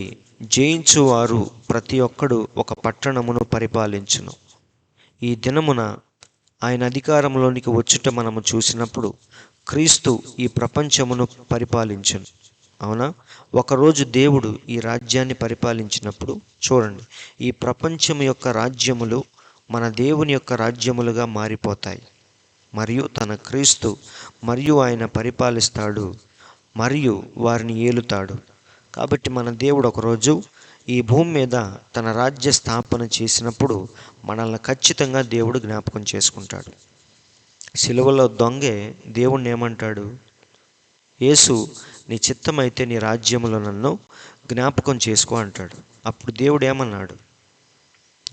జయించువారు ప్రతి ఒక్కడు ఒక పట్టణమును పరిపాలించును. ఈ దినమున ఆయన అధికారంలోనికి వచ్చుట మనము చూసినప్పుడు క్రీస్తు ఈ ప్రపంచమును పరిపాలించును. అవునా? ఒకరోజు దేవుడు ఈ రాజ్యాన్ని పరిపాలించినప్పుడు చూడండి, ఈ ప్రపంచం యొక్క రాజ్యములు మన దేవుని యొక్క రాజ్యములుగా మారిపోతాయి. మరియు తన క్రీస్తు మరియు ఆయన పరిపాలిస్తాడు మరియు వారిని ఏలుతాడు. కాబట్టి మన దేవుడు ఒకరోజు ఈ భూమి మీద తన రాజ్య స్థాపన చేసినప్పుడు మనల్ని ఖచ్చితంగా దేవుడు జ్ఞాపకం చేసుకుంటాడు. సిలువలో దొంగే దేవుణ్ణి ఏమంటాడు? యేసు, నీ చిత్తమైతే నీ రాజ్యములో నన్ను జ్ఞాపకం చేసుకో అంటాడు. అప్పుడు దేవుడు ఏమన్నాడు?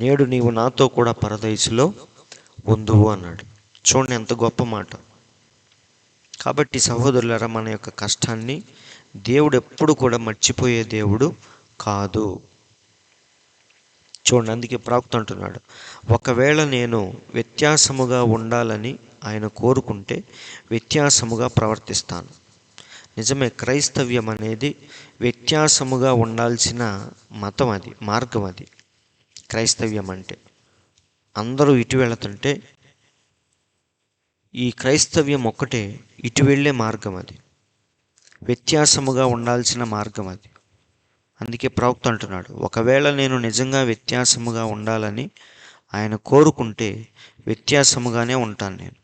నేడు నీవు నాతో కూడా పరదైసులో ఉందువు అన్నాడు. చూడండి ఎంత గొప్ప మాట. కాబట్టి సహోదరులారా, మన యొక్క కష్టాన్ని దేవుడు ఎప్పుడు కూడా మర్చిపోయే దేవుడు కాదు. చూడండి, అందుకే ప్రవక్త అంటున్నాడు, ఒకవేళ నేను వ్యత్యాసముగా ఉండాలని ఆయన కోరుకుంటే వ్యత్యాసముగా ప్రవర్తిస్తాను. నిజమే, క్రైస్తవ్యం అనేది వ్యత్యాసముగా ఉండాల్సిన మతం, అది మార్గం. అది క్రైస్తవ్యం అంటే అందరూ ఇటు వెళుతుంటే ఈ క్రైస్తవ్యం ఒక్కటే ఇటు వెళ్ళే మార్గం. అది వ్యత్యాసముగా ఉండాల్సిన మార్గం అది. అందుకే ప్రవక్త అంటున్నాడు, ఒకవేళ నేను నిజంగా వ్యత్యాసముగా ఉండాలని ఆయన కోరుకుంటే వ్యత్యాసముగానే ఉంటాను నేను.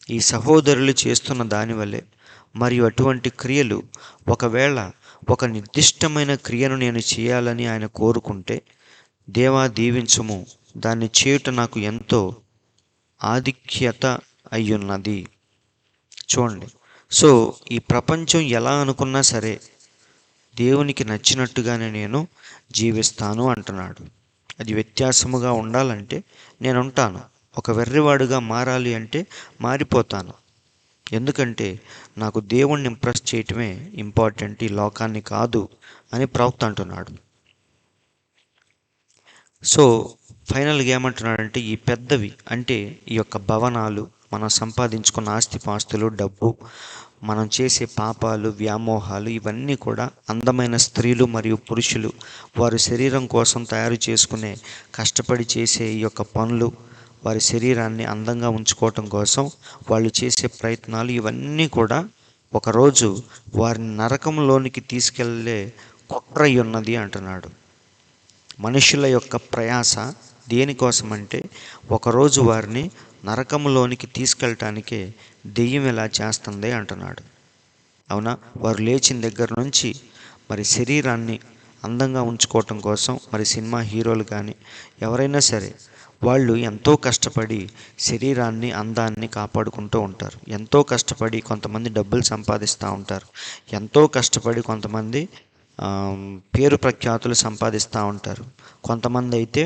ఈ సహోదరులు చేస్తున్న దానివల్లే మరియు అటువంటి క్రియలు, ఒకవేళ ఒక నిర్దిష్టమైన క్రియను నేను చేయాలని ఆయన కోరుకుంటే, దేవా దీవించుము, దాన్ని చేయుట నాకు ఎంతో ఆధిక్యత అయ్యున్నది. చూడండి, సో ఈ ప్రపంచం ఎలా అనుకున్నా సరే దేవునికి నచ్చినట్టుగానే నేను జీవిస్తాను అంటున్నాడు. అది వ్యత్యాసముగా ఉండాలంటే నేను ఉంటాను, ఒక వెర్రివాడుగా మారాలి అంటే మారిపోతాను. ఎందుకంటే నాకు దేవుణ్ణి ఇంప్రెస్ చేయటమే ఇంపార్టెంట్, ఈ లోకాన్ని కాదు అని ప్రవక్త అంటున్నాడు. సో ఫైనల్గా ఏమంటున్నాడంటే, ఈ పెద్దవి అంటే ఈ యొక్క భవనాలు, మనం సంపాదించుకున్న ఆస్తిపాస్తులు, డబ్బు, మనం చేసే పాపాలు, వ్యామోహాలు, ఇవన్నీ కూడా అందమైన స్త్రీలు మరియు పురుషులు వారి శరీరం కోసం తయారు చేసుకునే, కష్టపడి చేసే ఈ యొక్క పనులు, వారి శరీరాన్ని అందంగా ఉంచుకోవటం కోసం వాళ్ళు చేసే ప్రయత్నాలు, ఇవన్నీ కూడా ఒకరోజు వారిని నరకంలోనికి తీసుకెళ్ళే కుట్ర ఉన్నది అంటున్నాడు. మనుషుల యొక్క ప్రయాస దేనికోసమంటే ఒకరోజు వారిని నరకంలోనికి తీసుకెళ్ళటానికే దెయ్యం ఇలా చేస్తుంది అంటున్నాడు. అవునా? వారు లేచిన దగ్గర నుంచి మరి శరీరాన్ని అందంగా ఉంచుకోవటం కోసం, మరి సినిమా హీరోలు కానీ ఎవరైనా సరే వాళ్ళు ఎంతో కష్టపడి శరీరాన్ని, అందాన్ని కాపాడుకుంటూ ఉంటారు. ఎంతో కష్టపడి కొంతమంది డబ్బులు సంపాదిస్తూ ఉంటారు. ఎంతో కష్టపడి కొంతమంది పేరు ప్రఖ్యాతులు సంపాదిస్తూ ఉంటారు. కొంతమంది అయితే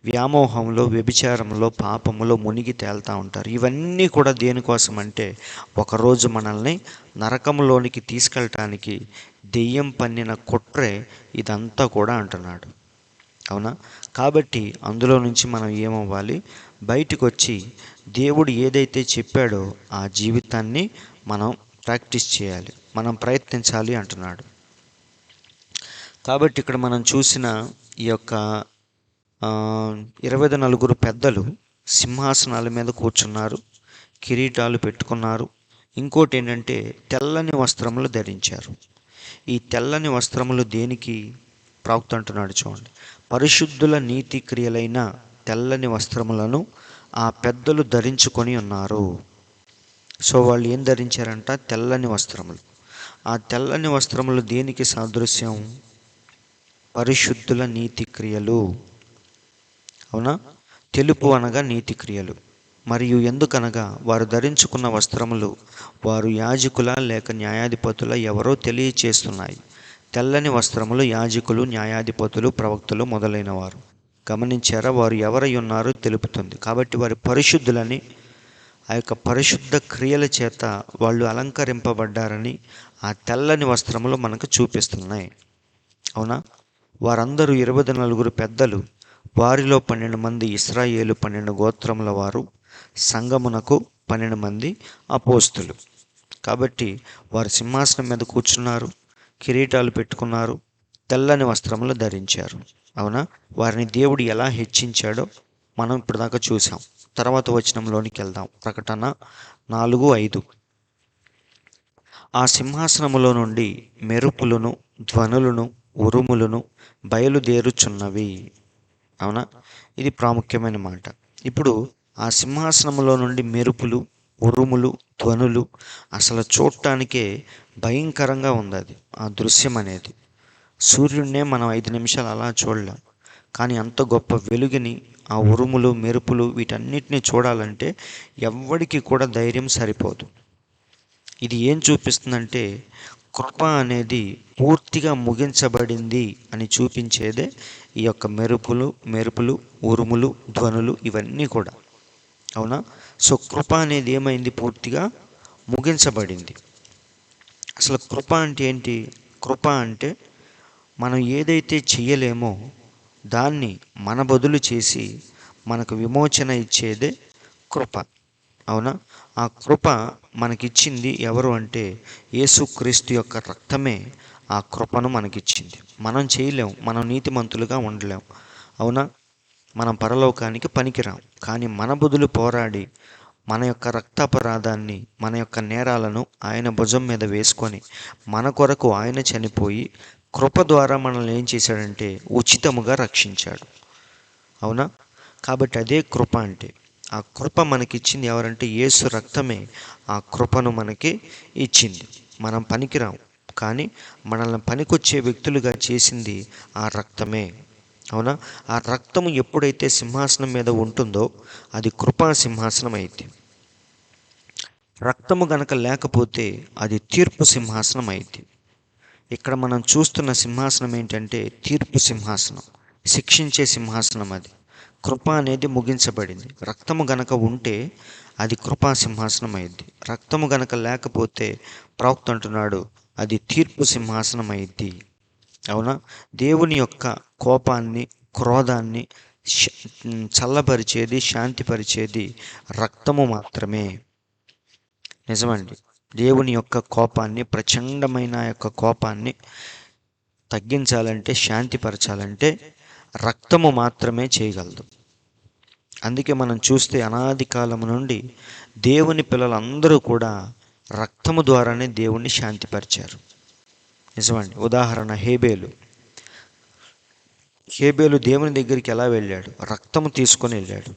వ్యామోహంలో, వ్యభిచారంలో, పాపములో మునిగి తేలుతూ ఉంటారు. ఇవన్నీ కూడా దేనికోసం అంటే ఒకరోజు మనల్ని నరకంలోనికి తీసుకెళ్ళటానికి దెయ్యం పన్నిన కుట్రే ఇదంతా కూడా అంటున్నాడు. అవునా? కాబట్టి అందులో నుంచి మనం ఏమవ్వాలి? బయటకు వచ్చి దేవుడు ఏదైతే చెప్పాడో ఆ జీవితాన్ని మనం ప్రాక్టీస్ చేయాలి, మనం ప్రయత్నించాలి అంటున్నాడు. కాబట్టి ఇక్కడ మనం చూసిన ఈ యొక్క 24 పెద్దలు సింహాసనాల మీద కూర్చున్నారు, కిరీటాలు పెట్టుకున్నారు. ఇంకోటి ఏంటంటే తెల్లని వస్త్రములు ధరించారు. ఈ తెల్లని వస్త్రములు దేనికి ప్రవక్త అంటున్నాడు చూడండి, పరిశుద్ధుల నీతి క్రియలైన తెల్లని వస్త్రములను ఆ పెద్దలు ధరించుకొని ఉన్నారు. సో వాళ్ళు ఏం ధరించారంట? తెల్లని వస్త్రములు. ఆ తెల్లని వస్త్రములు దేనికి సాదృశ్యం? పరిశుద్ధుల నీతి క్రియలు. అవునా? తెలుపు అనగా నీతి క్రియలు. మరియు ఎందుకనగా వారు ధరించుకున్న వస్త్రములు వారు యాజకుల లేక న్యాయాధిపతుల ఎవరో తెలియచేస్తున్నాయి. తెల్లని వస్త్రములు యాజకులు, న్యాయాధిపతులు, ప్రవక్తలు మొదలైన వారు. గమనించారా? వారు ఎవరై ఉన్నారో తెలుపుతుంది. కాబట్టి వారి పరిశుద్ధులని, ఆ యొక్క పరిశుద్ధ క్రియల చేత వాళ్ళు అలంకరింపబడ్డారని ఆ తెల్లని వస్త్రములు మనకు చూపిస్తున్నాయి. అవునా? వారందరూ 24 పెద్దలు, వారిలో 12 మంది ఇశ్రాయేలు 12 గోత్రముల వారు, సంఘమునకు 12 మంది అపోస్తులు. కాబట్టి వారు సింహాసనం మీద కూర్చున్నారు, కిరీటాలు పెట్టుకున్నారు, తెల్లని వస్త్రములు ధరించారు. అవునా? వారిని దేవుడు ఎలా హెచ్చించాడో మనం ఇప్పుడు దాకా చూసాం. తర్వాత వచనంలోనికి వెళ్దాం. ప్రకటన 4:5. ఆ సింహాసనములో నుండి మెరుపులను, ధ్వనులను, ఉరుములను బయలుదేరుచున్నవి. అవునా? ఇది ప్రాముఖ్యమైన మాట. ఇప్పుడు ఆ సింహాసనములో నుండి మెరుపులు, ఉరుములు, ధ్వనులు అసలు చూడటానికే భయంకరంగా ఉంది. అది ఆ దృశ్యం అనేది. సూర్యుడినే మనం 5 నిమిషాలు అలా చూడలేం. కానీ అంత గొప్ప వెలుగుని, ఆ ఉరుములు, మెరుపులు వీటన్నిటిని చూడాలంటే ఎవ్వడికి కూడా ధైర్యం సరిపోదు. ఇది ఏం చూపిస్తుందంటే కృప అనేది పూర్తిగా ముగించబడింది అని చూపించేదే ఈ యొక్క మెరుపులు, ఉరుములు, ధ్వనులు ఇవన్నీ కూడా. అవునా? సో కృప అనేది ఏమైంది? పూర్తిగా ముగించబడింది. అసలు కృప అంటే ఏంటి? కృప అంటే మనం ఏదైతే చెయ్యలేమో దాన్ని మన బదులు చేసి మనకు విమోచన ఇచ్చేదే కృప. అవునా? ఆ కృప మనకిచ్చింది ఎవరు అంటే యేసుక్రీస్తు యొక్క రక్తమే ఆ కృపను మనకిచ్చింది. మనం చేయలేం, మనం నీతిమంతులుగా ఉండలేం. అవునా? మనం పరలోకానికి పనికిరాం. కానీ మన బదులు పోరాడి మన యొక్క రక్తాపరాధాన్ని, మన యొక్క నేరాలను ఆయన భుజం మీద వేసుకొని మన కొరకు ఆయన చనిపోయి కృప ద్వారా మనల్ని ఏం చేశాడంటే ఉచితముగా రక్షించాడు. అవునా? కాబట్టి అదే కృప అంటే. ఆ కృప మనకిచ్చింది ఎవరంటే యేసు రక్తమే ఆ కృపను మనకి ఇచ్చింది. మనం పనికిరాం, కానీ మనల్ని పనికొచ్చే వ్యక్తులుగా చేసింది ఆ రక్తమే. అవునా? ఆ రక్తము ఎప్పుడైతే సింహాసనం మీద ఉంటుందో అది కృపా సింహాసనం అయింది. రక్తము గనక లేకపోతే అది తీర్పు సింహాసనం అయింది. ఇక్కడ మనం చూస్తున్న సింహాసనం ఏంటంటే తీర్పు సింహాసనం, శిక్షించే సింహాసనం. అది కృప అనేది ముగించబడింది. రక్తము గనక ఉంటే అది కృపా సింహాసనం అయింది. రక్తము గనక లేకపోతే ప్రవక్త అంటున్నాడు అది తీర్పు సింహాసనం అయింది. అవునా? దేవుని యొక్క కోపాన్ని, క్రోధాన్ని చల్లబరిచేది, శాంతిపరిచేది రక్తము మాత్రమే. నిజమండి. దేవుని యొక్క కోపాన్ని, ప్రచండమైన యొక్క కోపాన్ని తగ్గించాలంటే, శాంతిపరచాలంటే రక్తము మాత్రమే చేయగలదు. అందుకే మనం చూస్తే అనాది కాలం నుండి దేవుని పిల్లలందరూ కూడా రక్తము ద్వారానే దేవుణ్ణి శాంతిపరిచారు. నిజమండి. ఉదాహరణ హేబేలు దేవుని దగ్గరికి ఎలా వెళ్ళాడు? రక్తము తీసుకొని వెళ్ళాడు.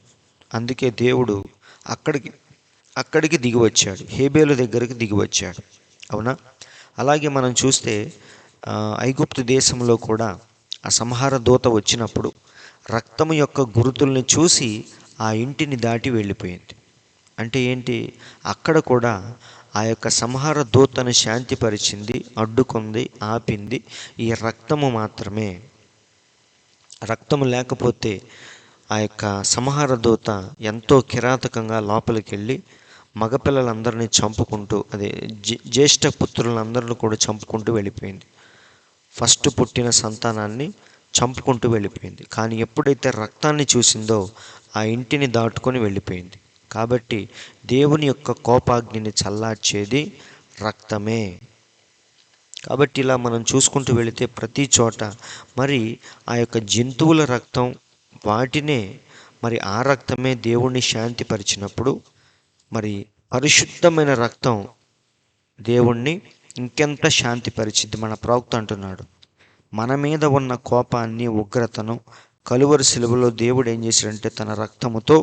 అందుకే దేవుడు అక్కడికి దిగి వచ్చాడు, హేబేలు దగ్గరికి దిగి వచ్చాడు. అవునా? అలాగే మనం చూస్తే ఐగుప్తు దేశంలో కూడా ఆ సంహార దూత వచ్చినప్పుడు రక్తము యొక్క గురుతుల్ని చూసి ఆ ఇంటిని దాటి వెళ్ళిపోయింది. అంటే ఏంటి? అక్కడ కూడా ఆ యొక్క సంహార దూతను శాంతిపరిచింది, అడ్డుకుంది, ఆపింది ఈ రక్తము మాత్రమే. రక్తము లేకపోతే ఆ యొక్క సంహార దూత ఎంతో కిరాతకంగా లోపలికి వెళ్ళి మగపిల్లలందరినీ చంపుకుంటూ, అదే జ్యేష్ఠ పుత్రులందరినీ కూడా చంపుకుంటూ వెళ్ళిపోయింది. ఫస్ట్ పుట్టిన సంతానాన్ని చంపుకుంటూ వెళ్ళిపోయింది. కానీ ఎప్పుడైతే రక్తాన్ని చూసిందో ఆ ఇంటిని దాటుకొని వెళ్ళిపోయింది. కాబట్టి దేవుని యొక్క కోపాగ్నిని చల్లార్చేది రక్తమే. కాబట్టి ఇలా మనం చూసుకుంటూ వెళితే ప్రతి చోట మరి ఆ యొక్క జంతువుల రక్తం, వాటినే మరి ఆ రక్తమే దేవుణ్ణి శాంతిపరిచినప్పుడు మరి పరిశుద్ధమైన రక్తం దేవుణ్ణి ఇంకెంత శాంతిపరిచిద్ది. మన ప్రవక్త అంటున్నాడు, మన మీద ఉన్న కోపాన్ని, ఉగ్రతను కలువరి శిలువలో దేవుడు ఏం చేశాడంటే తన రక్తముతో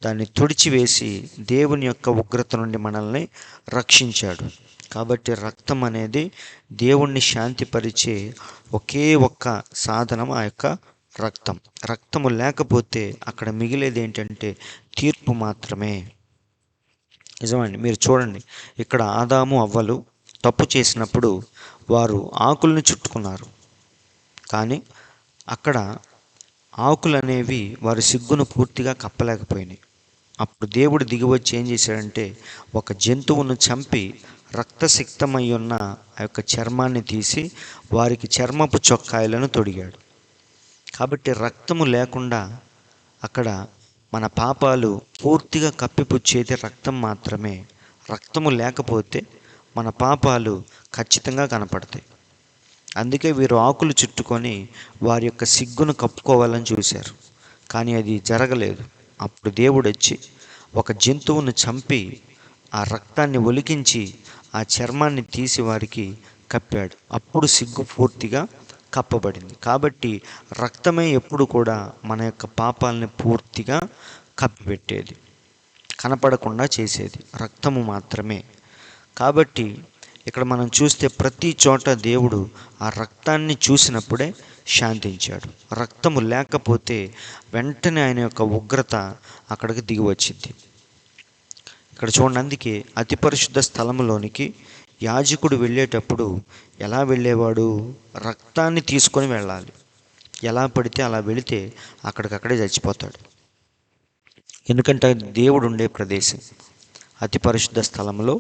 దాన్ని తుడిచివేసి దేవుని యొక్క ఉగ్రత నుండి మనల్ని రక్షించాడు. కాబట్టి రక్తం అనేది దేవుణ్ణి శాంతిపరిచే ఒకే ఒక్క సాధనం ఆ యొక్క రక్తం. రక్తము లేకపోతే అక్కడ మిగిలేది ఏంటంటే తీర్పు మాత్రమే. నిజమండి. మీరు చూడండి, ఇక్కడ ఆదాము అవ్వలు తప్పు చేసినప్పుడు వారు ఆకుల్ని చుట్టుకున్నారు, కానీ అక్కడ ఆకులు అనేవి వారి సిగ్గును పూర్తిగా కప్పలేకపోయినాయి. అప్పుడు దేవుడు దిగివచ్చి ఏం చేశాడంటే ఒక జంతువును చంపి రక్తసిక్తమై ఉన్న ఆ యొక్క చర్మాన్ని తీసి వారికి చర్మపు చొక్కాయలను తొడిగాడు. కాబట్టి రక్తము లేకుండా అక్కడ మన పాపాలు పూర్తిగా కప్పిపుచ్చేది రక్తం మాత్రమే. రక్తము లేకపోతే మన పాపాలు ఖచ్చితంగా కనపడతాయి. అందుకే వీరు ఆకులు చుట్టుకొని వారి యొక్క సిగ్గును కప్పుకోవాలని చూశారు, కానీ అది జరగలేదు. అప్పుడు దేవుడు వచ్చి ఒక జంతువును చంపి ఆ రక్తాన్ని ఒలికించి ఆ చర్మాన్ని తీసి వారికి కప్పాడు. అప్పుడు సిగ్గు పూర్తిగా కప్పబడింది. కాబట్టి రక్తమే ఎప్పుడు కూడా మన యొక్క పాపాలని పూర్తిగా కప్పిపెట్టేది, కనపడకుండా చేసేది రక్తము మాత్రమే. కాబట్టి ఇక్కడ మనం చూస్తే ప్రతి చోట దేవుడు ఆ రక్తాన్ని చూసినప్పుడే శాంతించాడు. రక్తము లేకపోతే వెంటనే ఆయన యొక్క ఉగ్రత అక్కడికి దిగి వచ్చింది. ఇక్కడ చూడండి, అందుకే అతి పరిశుద్ధ స్థలములోనికి యాజకుడు వెళ్ళేటప్పుడు ఎలా వెళ్ళేవాడు? రక్తాన్ని తీసుకొని వెళ్ళాలి. ఎలా పడితే అలా వెళితే అక్కడికక్కడే చచ్చిపోతాడు. ఎందుకంటే దేవుడు ఉండే ప్రదేశం అతి పరిశుద్ధ స్థలంలో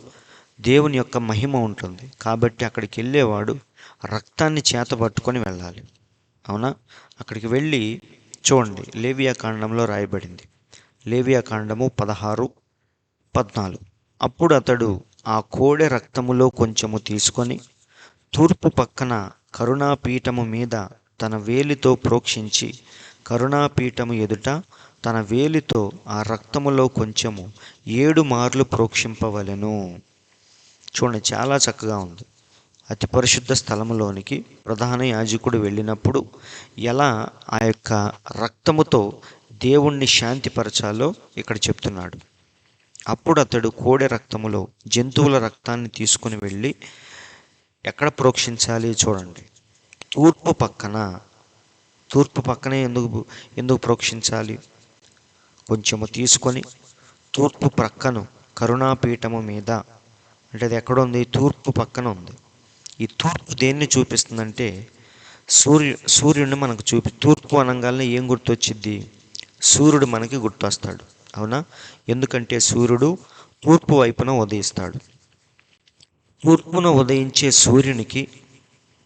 దేవుని యొక్క మహిమ ఉంటుంది. కాబట్టి అక్కడికి వెళ్ళేవాడు రక్తాన్ని చేత పట్టుకొని వెళ్ళాలి. అవునా? అక్కడికి వెళ్ళి చూడండి, లేవియా కాండంలో రాయబడింది, లేవియా కాండము 16:14. అప్పుడు అతడు ఆ కోడె రక్తములో కొంచెము తీసుకొని తూర్పు పక్కన కరుణాపీఠము మీద తన వేలితో ప్రోక్షించి కరుణాపీఠము ఎదుట తన వేలితో ఆ రక్తములో కొంచెము 7 మార్లు ప్రోక్షింపవలెను. చూడండి, చాలా చక్కగా ఉంది. అతి పరిశుద్ధ స్థలములోనికి ప్రధాన యాజకుడు వెళ్ళినప్పుడు ఎలా ఆ యొక్క రక్తముతో దేవుణ్ణి శాంతిపరచాలో ఇక్కడ చెప్తున్నాడు. అప్పుడు అతడు కోడె రక్తములో జంతువుల రక్తాన్ని తీసుకుని వెళ్ళి ఎక్కడ ప్రోక్షించాలి? చూడండి, తూర్పు పక్కనే ఎందుకు ప్రోక్షించాలి? కొంచెము తీసుకొని తూర్పు ప్రక్కను కరుణాపీఠము మీద, అంటే అది ఎక్కడ ఉంది? తూర్పు పక్కన ఉంది. ఈ తూర్పు దేన్ని చూపిస్తుందంటే సూర్యుడిని మనకు తూర్పు అనగానే ఏం గుర్తొచ్చిద్ది? సూర్యుడు మనకి గుర్తొస్తాడు. అవునా? ఎందుకంటే సూర్యుడు తూర్పు వైపున ఉదయిస్తాడు. తూర్పున ఉదయించే సూర్యునికి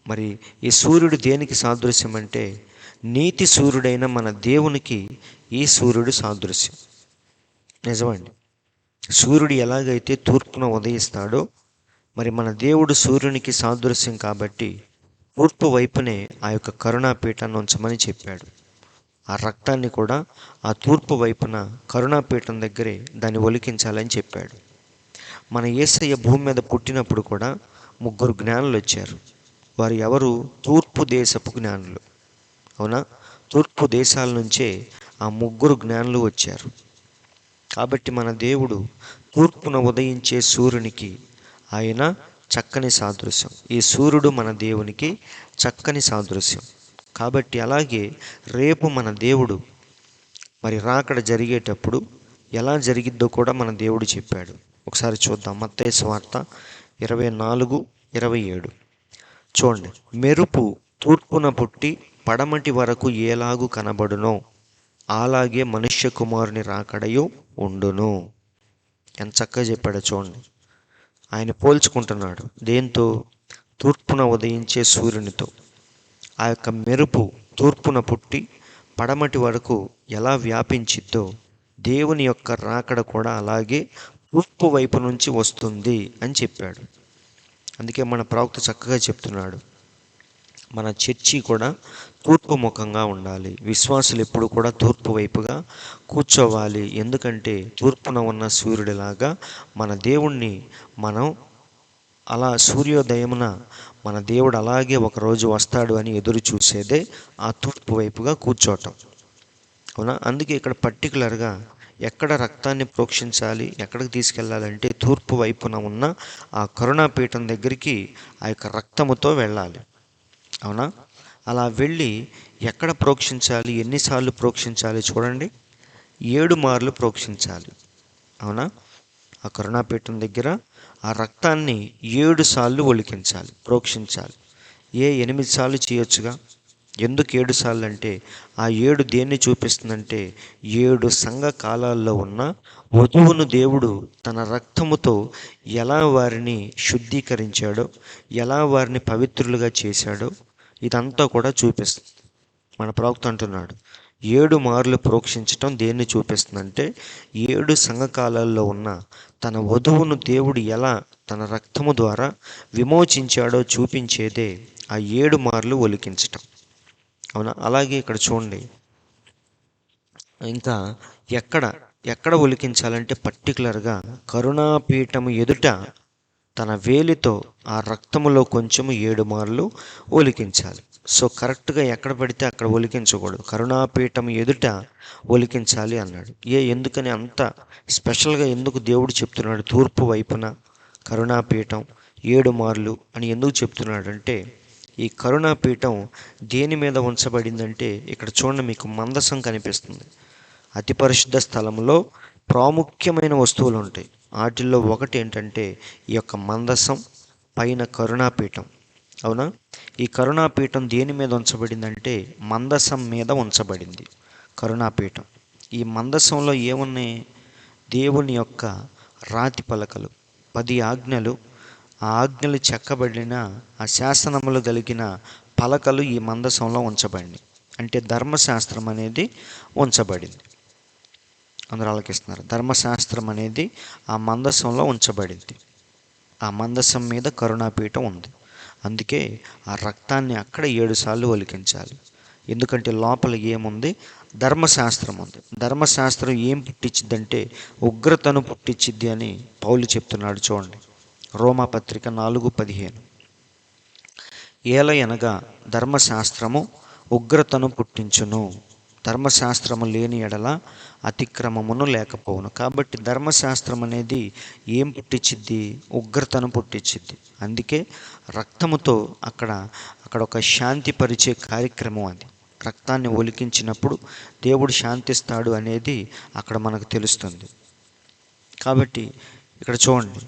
మరి ఈ సూర్యుడు దేనికి సాదృశ్యం అంటే నీతి సూర్యుడైన మన దేవునికి ఈ సూర్యుడు సాదృశ్యం. నిజమండి. సూర్యుడు ఎలాగైతే తూర్పున ఉదయిస్తాడో మరి మన దేవుడు సూర్యునికి సాదృశ్యం. కాబట్టి తూర్పు వైపునే ఆ యొక్క కరుణాపీఠాన్ని ఉంచమని చెప్పాడు. ఆ రక్తాన్ని కూడా ఆ తూర్పు వైపున కరుణాపీఠం దగ్గరే దాన్ని ఒలికించాలని చెప్పాడు. మన యేసయ్య భూమి మీద పుట్టినప్పుడు కూడా 3 జ్ఞానులు వచ్చారు. వారు ఎవరు? తూర్పు దేశపు జ్ఞానులు. అవునా? తూర్పు దేశాల నుంచే ఆ 3 జ్ఞానులు వచ్చారు. కాబట్టి మన దేవుడు తూర్పున ఉదయించే సూర్యునికి ఆయన చక్కని సాదృశ్యం. ఈ సూర్యుడు మన దేవునికి చక్కని సాదృశ్యం. కాబట్టి అలాగే రేపు మన దేవుడు మరి రాకడ జరిగేటప్పుడు ఎలా జరిగిద్దో కూడా మన దేవుడు చెప్పాడు. ఒకసారి చూద్దాం. మత్తయి సువార్త 24:27. చూడండి, మెరుపు తూర్పున పుట్టి పడమటి వరకు ఎలాగు కనబడునో అలాగే మనుష్య కుమారుని రాకడయు ఉండును. ఎంత చక్కగా చెప్పాడో చూడండి. ఆయన పోల్చుకుంటున్నాడు దేంతో? తూర్పున ఉదయించే సూర్యునితో. ఆ యొక్క మెరుపు తూర్పున పుట్టి పడమటి వరకు ఎలా వ్యాపించిద్దో దేవుని యొక్క రాకడ కూడా అలాగే తూర్పు వైపు నుంచి వస్తుంది అని చెప్పాడు. అందుకే మన ప్రవక్త చక్కగా చెప్తున్నాడు, మన చర్చి కూడా తూర్పు ముఖంగా ఉండాలి. విశ్వాసులు ఎప్పుడు కూడా తూర్పు వైపుగా కూర్చోవాలి. ఎందుకంటే తూర్పున ఉన్న సూర్యుడిలాగా మన దేవుణ్ణి మనం అలా సూర్యోదయమున మన దేవుడు అలాగే ఒకరోజు వస్తాడు అని ఎదురు చూసేదే ఆ తూర్పు వైపుగా కూర్చోవటం. అవునా? అందుకే ఇక్కడ పర్టికులర్గా ఎక్కడ రక్తాన్ని ప్రోక్షించాలి, ఎక్కడికి తీసుకెళ్ళాలంటే తూర్పు వైపున ఉన్న ఆ కరుణాపీఠం దగ్గరికి ఆ యొక్క రక్తముతో వెళ్ళాలి. అవునా? అలా వెళ్ళి ఎక్కడ ప్రోక్షించాలి, ఎన్నిసార్లు ప్రోక్షించాలి చూడండి, 7 మార్లు ప్రోక్షించాలి. అవునా? ఆ కరుణాపీఠం దగ్గర ఆ రక్తాన్ని 7 సార్లు ఒలికించాలి, ప్రోక్షించాలి. 8 సార్లు చేయొచ్చుగా. ఎందుకు 7 సార్లు అంటే ఆ 7 దేన్ని చూపిస్తుందంటే 7 సంఘ కాలాల్లో ఉన్న వధువును దేవుడు తన రక్తముతో ఎలా వారిని శుద్ధీకరించాడో, ఎలా వారిని పవిత్రులుగా చేశాడో ఇదంతా కూడా చూపిస్తుంది. మన ప్రవక్త అంటున్నాడు, 7 మార్లు ప్రోక్షించటం దేన్ని చూపిస్తుందంటే 7 సంఘకాలాల్లో ఉన్న తన వధువును దేవుడు ఎలా తన రక్తము ద్వారా విమోచించాడో చూపించేదే ఆ 7 మార్లు ఒలికించటం. అవునా? అలాగే ఇక్కడ చూడండి, ఇంకా ఎక్కడ ఒలికించాలంటే పర్టికులర్గా కరుణాపీఠము ఎదుట తన వేలితో ఆ రక్తములో కొంచెము 7 మార్లు ఒలికించాలి. సో కరెక్ట్గా ఎక్కడ పడితే అక్కడ ఒలికించకూడదు, కరుణాపీఠం ఎదుట ఒలికించాలి అన్నాడు. ఎందుకని అంత స్పెషల్గా ఎందుకు దేవుడు చెప్తున్నాడు తూర్పు వైపున కరుణాపీఠం 7 మార్లు అని ఎందుకు చెప్తున్నాడు అంటే, ఈ కరుణాపీఠం దేని మీద ఉంచబడిందంటే ఇక్కడ చూడండి, మీకు మందసం కనిపిస్తుంది. అతి పరిశుద్ధ స్థలంలో ప్రాముఖ్యమైన వస్తువులు ఉంటాయి. వాటిల్లో ఒకటి ఏంటంటే ఈ యొక్క మందసం, పైన కరుణాపీఠం. అవునా? ఈ కరుణాపీఠం దేని మీద ఉంచబడిందంటే మందసం మీద ఉంచబడింది కరుణాపీఠం. ఈ మందసంలో ఏమున్నాయి? దేవుని యొక్క రాతి పలకలు, 10 ఆజ్ఞలు, ఆ ఆజ్ఞలు చెక్కబడిన ఆ శాసనములు కలిగిన పలకలు ఈ మందసంలో ఉంచబడింది. అంటే ధర్మశాస్త్రం అనేది ఉంచబడింది. అందరూ ఆలకిస్తున్నారు. ధర్మశాస్త్రం అనేది ఆ మందసంలో ఉంచబడింది. ఆ మందసం మీద కరుణాపీఠం ఉంది. అందుకే ఆ రక్తాన్ని అక్కడ 7 సార్లు ఒలికించాలి. ఎందుకంటే లోపల ఏముంది? ధర్మశాస్త్రం ఉంది. ధర్మశాస్త్రం ఏం పుట్టించిద్దంటే ఉగ్రతను పుట్టించిద్ది అని పౌలు చెప్తున్నాడు. చూడండి, రోమాపత్రిక 4:15. ఏలయనగా ధర్మశాస్త్రము ఉగ్రతను పుట్టించును, ధర్మశాస్త్రము లేని ఎడల అతిక్రమమును లేకపోవును. కాబట్టి ధర్మశాస్త్రం అనేది ఏం పుట్టించిద్ది? ఉగ్రతను పుట్టించిద్ది. అందుకే రక్తముతో అక్కడ ఒక శాంతిపరిచే కార్యక్రమం అది. రక్తాన్ని ఒలికించినప్పుడు దేవుడు శాంతిస్తాడు అనేది అక్కడ మనకు తెలుస్తుంది. కాబట్టి ఇక్కడ చూడండి,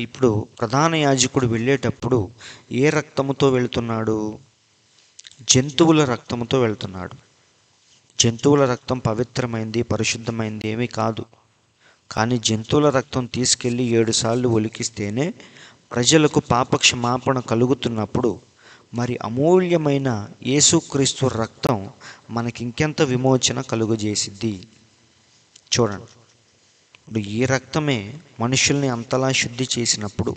ఇప్పుడు ప్రధాన యాజకుడు వెళ్ళేటప్పుడు ఏ రక్తముతో వెళుతున్నాడు? జంతువుల రక్తముతో వెళ్తున్నాడు. జంతువుల రక్తం పవిత్రమైంది, పరిశుద్ధమైంది ఏమీ కాదు. కానీ జంతువుల రక్తం తీసుకెళ్ళి 7 సార్లు ఒలికిస్తేనే ప్రజలకు పాపక్షమాపణ కలుగుతున్నప్పుడు మరి అమూల్యమైన యేసుక్రీస్తు రక్తం మనకి ఇంకెంత విమోచన కలుగజేసిద్ది. చూడండి, ఇప్పుడు ఈ రక్తమే మనుషుల్ని అంతలా శుద్ధి చేసినప్పుడు,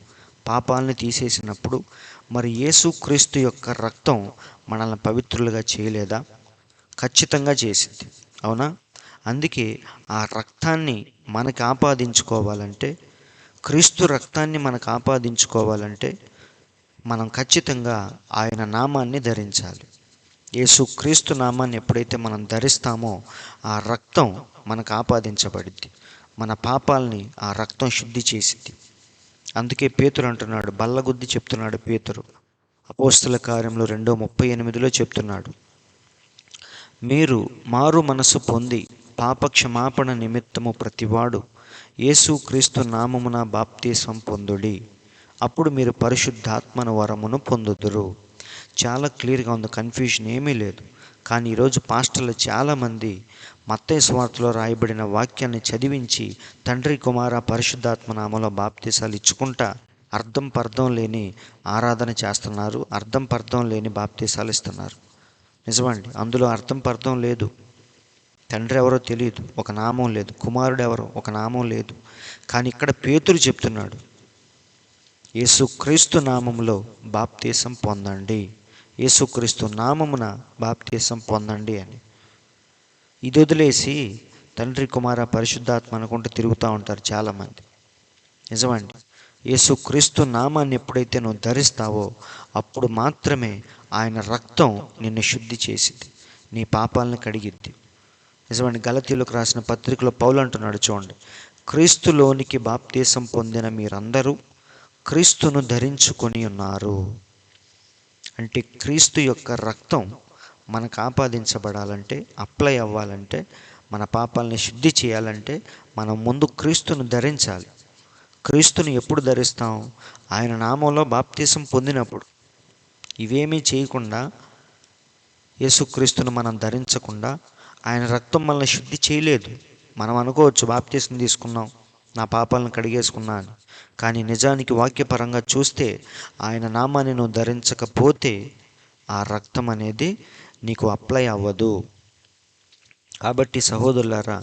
పాపాలని తీసేసినప్పుడు, మరి యేసుక్రీస్తు యొక్క రక్తం మనల్ని పవిత్రులుగా చేయలేదా? ఖచ్చితంగా చేసింది. అవునా? అందుకే ఆ రక్తాన్ని మనకు ఆపాదించుకోవాలంటే, క్రీస్తు రక్తాన్ని మనకు ఆపాదించుకోవాలంటే మనం ఖచ్చితంగా ఆయన నామాన్ని ధరించాలి. యేసు క్రీస్తు నామాన్ని ఎప్పుడైతే మనం ధరిస్తామో ఆ రక్తం మనకు ఆపాదించబడిద్ది. మన పాపాలని ఆ రక్తం శుద్ధి చేసిద్ది. అందుకే పేతురు అంటున్నాడు, బల్లగుద్ది చెప్తున్నాడు పేతురు, అపోస్తల కార్యములు 2:38 చెప్తున్నాడు, మీరు మారు మనసు పొంది పాపక్షమాపణ నిమిత్తము ప్రతివాడు యేసుక్రీస్తు నామమున బాప్తీసం పొందుడి, అప్పుడు మీరు పరిశుద్ధాత్మన వరమును పొందుదురు. చాలా క్లియర్గా ఉంది, కన్ఫ్యూషన్ ఏమీ లేదు. కానీ ఈరోజు పాస్టర్లు చాలామంది మత్తయి సువార్తలో రాయబడిన వాక్యాన్ని చదివించి తండ్రి కుమార పరిశుద్ధాత్మ నామంలో బాప్తీసాలు ఇచ్చుకుంటా అర్థం పర్థం లేని ఆరాధన చేస్తున్నారు, అర్థం పర్థం లేని బాప్తీసాలు ఇస్తున్నారు. నిజమండి, అందులో అర్థం పర్థం లేదు. తండ్రి ఎవరో తెలియదు, ఒక నామం లేదు. కుమారుడు ఎవరో ఒక నామం లేదు. కానీ ఇక్కడ పేతురు చెప్తున్నాడు, యేసుక్రీస్తు నామములో బాప్తీసం పొందండి, యేసుక్రీస్తు నామమున బాప్తీసం పొందండి అని. ఇది వదిలేసి తండ్రి కుమార పరిశుద్ధాత్మ అనుకుంటూ తిరుగుతూ ఉంటారు చాలామంది. నిజమండి, యేసుక్రీస్తు నామాన్ని ఎప్పుడైతే నువ్వు ధరిస్తావో అప్పుడు మాత్రమే ఆయన రక్తం నిన్ను శుద్ధి చేసిద్ది, నీ పాపాలను కడిగిద్ది. నిజమండి, గలతీయులకు రాసిన పత్రికలో పౌలు అంటున్నాడు చూడండి, క్రీస్తులోనికి బాప్తీసం పొందిన మీరందరూ క్రీస్తును ధరించుకొని ఉన్నారు. అంటే క్రీస్తు యొక్క రక్తం మనకు ఆపాదించబడాలంటే, అప్లై అవ్వాలంటే, మన పాపాలని శుద్ధి చేయాలంటే మనం ముందు క్రీస్తును ధరించాలి. క్రీస్తుని ఎప్పుడు ధరిస్తాం? ఆయన నామంలో బాప్తీసం పొందినప్పుడు. ఇవేమీ చేయకుండా, యేసుక్రీస్తును మనం ధరించకుండా ఆయన రక్తం మనల్ని శుద్ధి చేయలేదు. మనం అనుకోవచ్చు బాప్తీసం తీసుకున్నాం, నా పాపాలను కడిగేసుకున్నా అని. కానీ నిజానికి వాక్యపరంగా చూస్తే ఆయన నామాన్ని నువ్వు ధరించకపోతే ఆ రక్తం అనేది నీకు అప్లై అవ్వదు. కాబట్టి సహోదరులారా,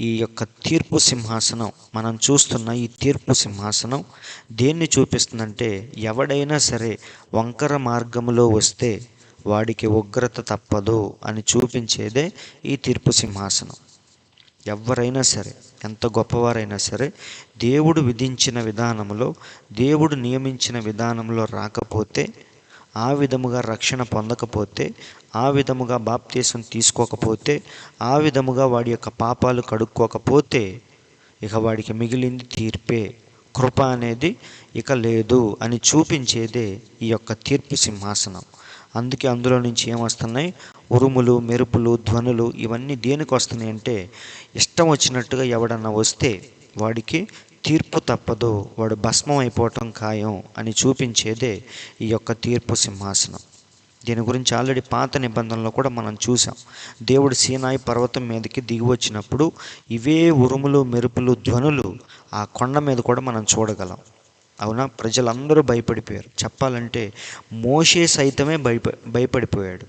ఈ యొక్క తీర్పు సింహాసనం, మనం చూస్తున్న ఈ తీర్పు సింహాసనం దేన్ని చూపిస్తుందంటే, ఎవడైనా సరే వంకర మార్గములో వస్తే వాడికి ఉగ్రత తప్పదు అని చూపించేదే ఈ తీర్పు సింహాసనం. ఎవరైనా సరే, ఎంత గొప్పవారైనా సరే, దేవుడు విధించిన విధానంలో, దేవుడు నియమించిన విధానంలో రాకపోతే, ఆ విధముగా రక్షణ పొందకపోతే, ఆ విధముగా బాప్తీసం తీసుకోకపోతే, ఆ విధముగా వాడి యొక్క పాపాలు కడుక్కోకపోతే ఇక వాడికి మిగిలింది తీర్పే, కృప అనేది ఇక లేదు అని చూపించేదే ఈ యొక్క తీర్పు సింహాసనం. అందుకే అందులో నుంచి ఏమొస్తున్నాయి? ఉరుములు, మెరుపులు, ధ్వనులు. ఇవన్నీ దేనికి వస్తున్నాయి అంటే, ఇష్టం వచ్చినట్టుగా ఎవడన్నా వస్తే వాడికి తీర్పు తప్పదు, వాడు భస్మం అయిపోవటం ఖాయం అని చూపించేదే ఈ యొక్క తీర్పు సింహాసనం. దీని గురించి ఆల్రెడీ పాత నిబంధనలో కూడా మనం చూసాం. దేవుడు సీనాయి పర్వతం మీదకి దిగి వచ్చినప్పుడు ఇవే ఉరుములు, మెరుపులు, ధ్వనులు ఆ కొండ మీద కూడా మనం చూడగలం. అవునా? ప్రజలందరూ భయపడిపోయారు. చెప్పాలంటే మోషే సైతమే భయపడిపోయాడు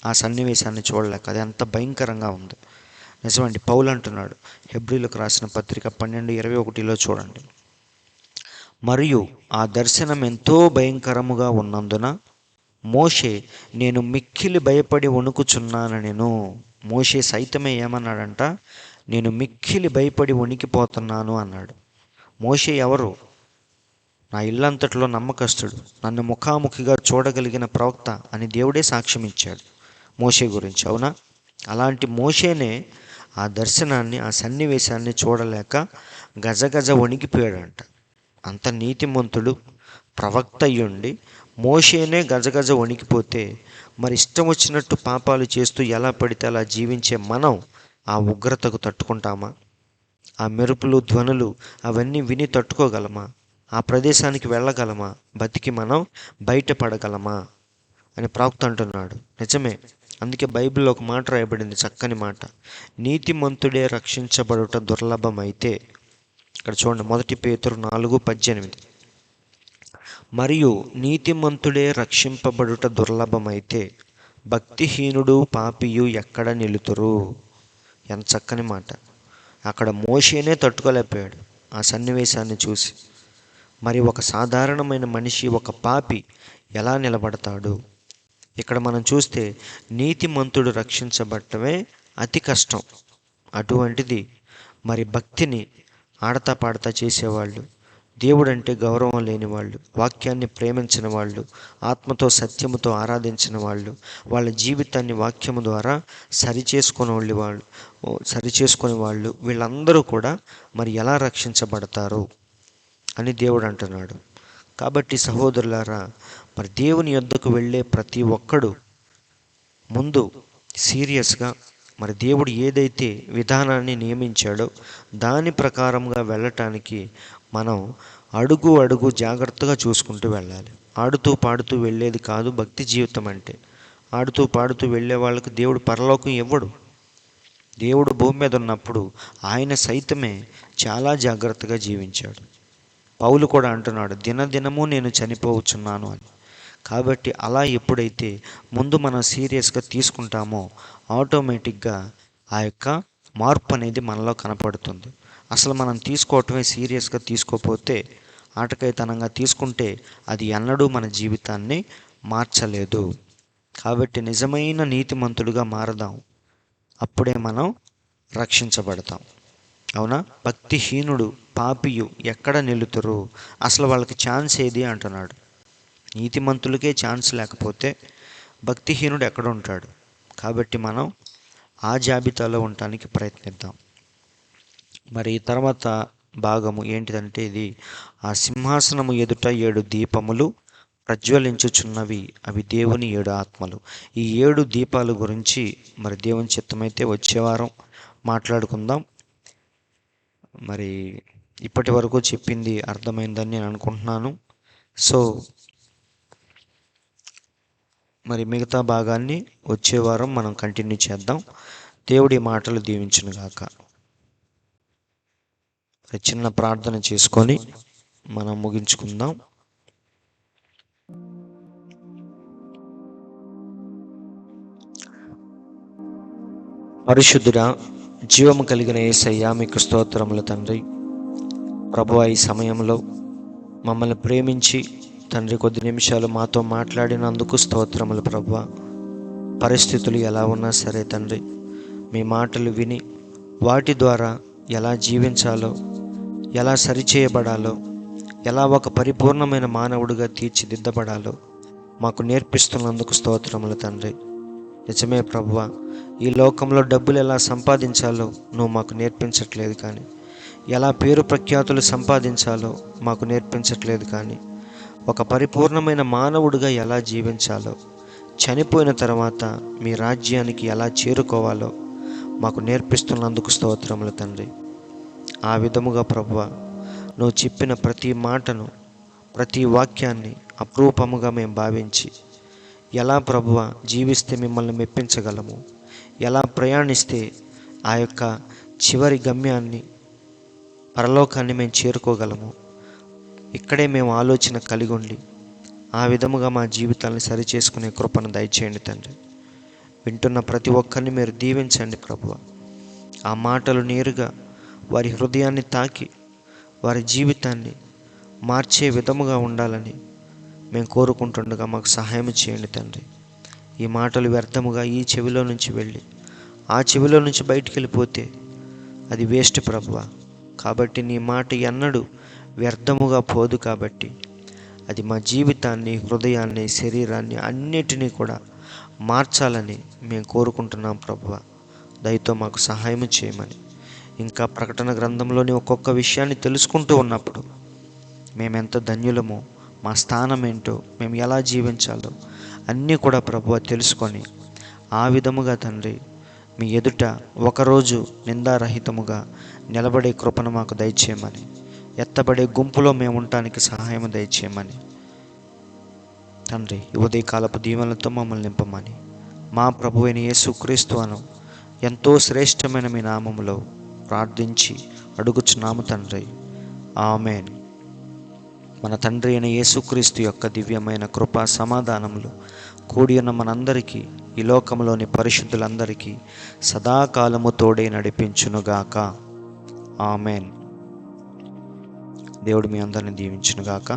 ఆ సన్నివేశాన్ని చూడలేక. అది అంత భయంకరంగా ఉంది. నిజమండి, పౌలు అంటున్నాడు హెబ్రీలకు రాసిన పత్రిక 12:21 చూడండి, మరియు ఆ దర్శనం ఎంతో భయంకరముగా ఉన్నందున మోషే నేను మిక్కిలి భయపడి వణుకుచున్నానెను. మోషే సైతమే ఏమన్నాడంట? నేను మిక్కిలి భయపడి వణికిపోతున్నాను అన్నాడు. మోషే ఎవరు? నా ఇల్లంతట్లో నమ్మకస్తుడు, నన్ను ముఖాముఖిగా చూడగలిగిన ప్రవక్త అని దేవుడే సాక్ష్యం ఇచ్చాడు మోషే గురించి. అవునా? అలాంటి మోషేనే ఆ దర్శనాన్ని, ఆ సన్నివేశాన్ని చూడలేక గజగజ వణికిపోయాడంట. అంత నీతిమంతుడు, ప్రవక్త అయ్యుండి మోషేనే గజగజ వణికిపోతే మరి ఇష్టం వచ్చినట్టు పాపాలు చేస్తూ ఎలా పడితే అలా జీవించే మనం ఆ ఉగ్రతకు తట్టుకుంటామా? ఆ మెరుపులు, ధ్వనులు అవన్నీ విని తట్టుకోగలమా? ఆ ప్రదేశానికి వెళ్ళగలమా? బతికి మనం బయటపడగలమా అని ప్రవక్త అంటున్నాడు. నిజమే. అందుకే బైబిల్లో ఒక మాట రాయబడింది, చక్కని మాట, నీతిమంతుడే రక్షించబడుట దుర్లభమైతే. ఇక్కడ చూడండి, 1 పేతురు 4:18, మరియు నీతిమంతుడే రక్షింపబడుట దుర్లభమైతే భక్తిహీనుడు పాపియు ఎక్కడ నిలుతురు. ఎంత చక్కని మాట. అక్కడ మోషేనే తట్టుకోలేకపోయాడు ఆ సన్నివేశాన్ని చూసి. మరి ఒక సాధారణమైన మనిషి, ఒక పాపి ఎలా నిలబడతాడు? ఇక్కడ మనం చూస్తే నీతిమంతుడు రక్షించబడటమే అతి కష్టం. అటువంటిది మరి భక్తిని ఆడతా పాడతా చేసేవాళ్ళు, దేవుడంటే గౌరవం లేని వాళ్ళు, వాక్యాన్ని ప్రేమించిన వాళ్ళు, ఆత్మతో సత్యముతో ఆరాధించిన వాళ్ళు, వాళ్ళ జీవితాన్ని వాక్యము ద్వారా సరిచేసుకునే వాళ్ళు వీళ్ళందరూ కూడా మరి ఎలా రక్షించబడతారు అని దేవుడు అంటున్నాడు. కాబట్టి సహోదరులారా, మరి దేవుని యొద్దకు వెళ్ళే ప్రతి ఒక్కడు ముందు సీరియస్గా మరి దేవుడు ఏదైతే విధానాన్ని నియమించాడో దాని ప్రకారంగా వెళ్ళటానికి మనం అడుగు అడుగు జాగ్రత్తగా చూసుకుంటూ వెళ్ళాలి. ఆడుతూ పాడుతూ వెళ్ళేది కాదు భక్తి జీవితం అంటే. ఆడుతూ పాడుతూ వెళ్ళే వాళ్ళకు దేవుడు పరలోకం ఇవ్వడు. దేవుడు భూమి మీద ఉన్నప్పుడు ఆయన సైతమే చాలా జాగ్రత్తగా జీవించాడు. పౌలు కూడా అంటున్నాడు, దినదినము నేను చనిపోవచ్చున్నాను అని. కాబట్టి అలా ఎప్పుడైతే ముందు మనం సీరియస్గా తీసుకుంటామో ఆటోమేటిక్గా ఆ యొక్క మార్పు అనేది మనలో కనపడుతుంది. అసలు మనం తీసుకోవటమే సీరియస్గా తీసుకోకపోతే ఆటకాయతనంగా తీసుకుంటే అది ఎన్నడూ మన జీవితాన్ని మార్చలేదు. కాబట్టి నిజమైన నీతిమంతుడిగా మారదాం. అప్పుడే మనం రక్షించబడతాం. అవునా? భక్తిహీనుడు, పాపియు ఎక్కడ నిలుతురు? అసలు వాళ్ళకి ఛాన్స్ ఏది అంటున్నాడు. నీతిమంతులకే ఛాన్స్ లేకపోతే భక్తిహీనుడు ఎక్కడ ఉంటాడు? కాబట్టి మనం ఆ జాబితాలో ఉండటానికి ప్రయత్నిద్దాం. మరి తర్వాత భాగము ఏంటిదంటే, ఇది ఆ సింహాసనము ఎదుట 7 దీపములు ప్రజ్వలించుచున్నవి, అవి దేవుని 7 ఆత్మలు. ఈ 7 దీపాల గురించి మరి దేవుని చిత్తమైతే వచ్చే వారం మాట్లాడుకుందాం. మరి ఇప్పటి వరకు చెప్పింది అర్థమైందని నేను అనుకుంటున్నాను. సో మరి మిగతా భాగాన్ని వచ్చే వారం మనం కంటిన్యూ చేద్దాం. దేవుడి మాటలు దీవించును గాక. చిన్న ప్రార్థన చేసుకొని మనం ముగించుకుందాం. పరిశుద్ధుడా, జీవము కలిగిన యేసయ్యా, మీకు స్తోత్రములు తండ్రి. ప్రభువా, ఈ సమయంలో మమ్మల్ని ప్రేమించి తండ్రి కొద్ది నిమిషాలు మాతో మాట్లాడినందుకు స్తోత్రములు ప్రభువా. పరిస్థితులు ఎలా ఉన్నా సరే తండ్రి, మీ మాటలు విని వాటి ద్వారా ఎలా జీవించాలో, ఎలా సరిచేయబడాలో, ఎలా ఒక పరిపూర్ణమైన మానవుడిగా తీర్చిదిద్దబడాలో మాకు నేర్పిస్తున్నందుకు స్తోత్రములు తండ్రి. నిజమే ప్రభువా, ఈ లోకంలో డబ్బులు ఎలా సంపాదించాలో నువ్వు మాకు నేర్పించట్లేదు, కానీ ఎలా పేరు ప్రఖ్యాతులు సంపాదించాలో మాకు నేర్పించట్లేదు, కానీ ఒక పరిపూర్ణమైన మానవుడిగా ఎలా జీవించాలో, చనిపోయిన తర్వాత మీ రాజ్యానికి ఎలా చేరుకోవాలో మాకు నేర్పిస్తున్నందుకు స్తోత్రములు తండ్రి. ఆ విధముగా ప్రభువా, నువ్వు చెప్పిన ప్రతి మాటను, ప్రతి వాక్యాన్ని అపురూపముగా మేము భావించి ఎలా ప్రభువా జీవిస్తే మిమ్మల్ని మెప్పించగలము, ఎలా ప్రయాణిస్తే ఆ యొక్క చివరి గమ్యాన్ని, పరలోకాన్ని మేము చేరుకోగలము, ఇక్కడే మేము ఆలోచన కలిగి ఉండి ఆ విధముగా మా జీవితాన్ని సరిచేసుకునే కృపను దయచేయండి తండ్రి. వింటున్న ప్రతి ఒక్కరిని మీరు దీవించండి ప్రభువా. ఆ మాటలు నేరుగా వారి హృదయాన్ని తాకి వారి జీవితాన్ని మార్చే విధముగా ఉండాలని మేము కోరుకుంటుండగా మాకు సహాయం చేయండి తండ్రి. ఈ మాటలు వ్యర్థముగా ఈ చెవిలో నుంచి వెళ్ళి ఆ చెవిలో నుంచి బయటికి వెళ్ళిపోతే అది వేస్ట్ ప్రభువా. కాబట్టి నీ మాట ఎన్నడూ వ్యర్థముగా పోదు. కాబట్టి అది మా జీవితాన్ని, హృదయాన్ని, శరీరాన్ని అన్నిటినీ కూడా మార్చాలని మేము కోరుకుంటున్నాం ప్రభువా. దయతో మాకు సహాయం చేయమని, ఇంకా ప్రకటన గ్రంథంలోని ఒక్కొక్క విషయాన్ని తెలుసుకుంటూ ఉన్నప్పుడు మేమెంత ధన్యులమో, మా స్థానం ఏంటో, మేము ఎలా జీవించాలో అన్నీ కూడా ప్రభువా తెలుసుకొని ఆ విధముగా తండ్రి మీ ఎదుట ఒకరోజు నిందారహితముగా నిలబడే కృపను మాకు దయచేయమని, ఎత్తబడే గుంపులో మేము ఉండటానికి సహాయం దయచేయమని తండ్రి, ఉదయకాలపు దీవెనలతో మమ్మల్ని నింపమని మా ప్రభువైన యేసుక్రీస్తు అను ఎంతో శ్రేష్టమైన మీ నామములో ప్రార్థించి అడుగుచున్నాము తండ్రి. ఆమేన్. మన తండ్రి అయిన యేసుక్రీస్తు యొక్క దివ్యమైన కృపా సమాధానములు కూడి ఉన్న మనందరికీ, ఈ లోకంలోని పరిశుద్ధులందరికీ సదాకాలము తోడై నడిపించునుగాక. ఆమేన్. దేవుడు మీ అందరిని దీవించునుగాక.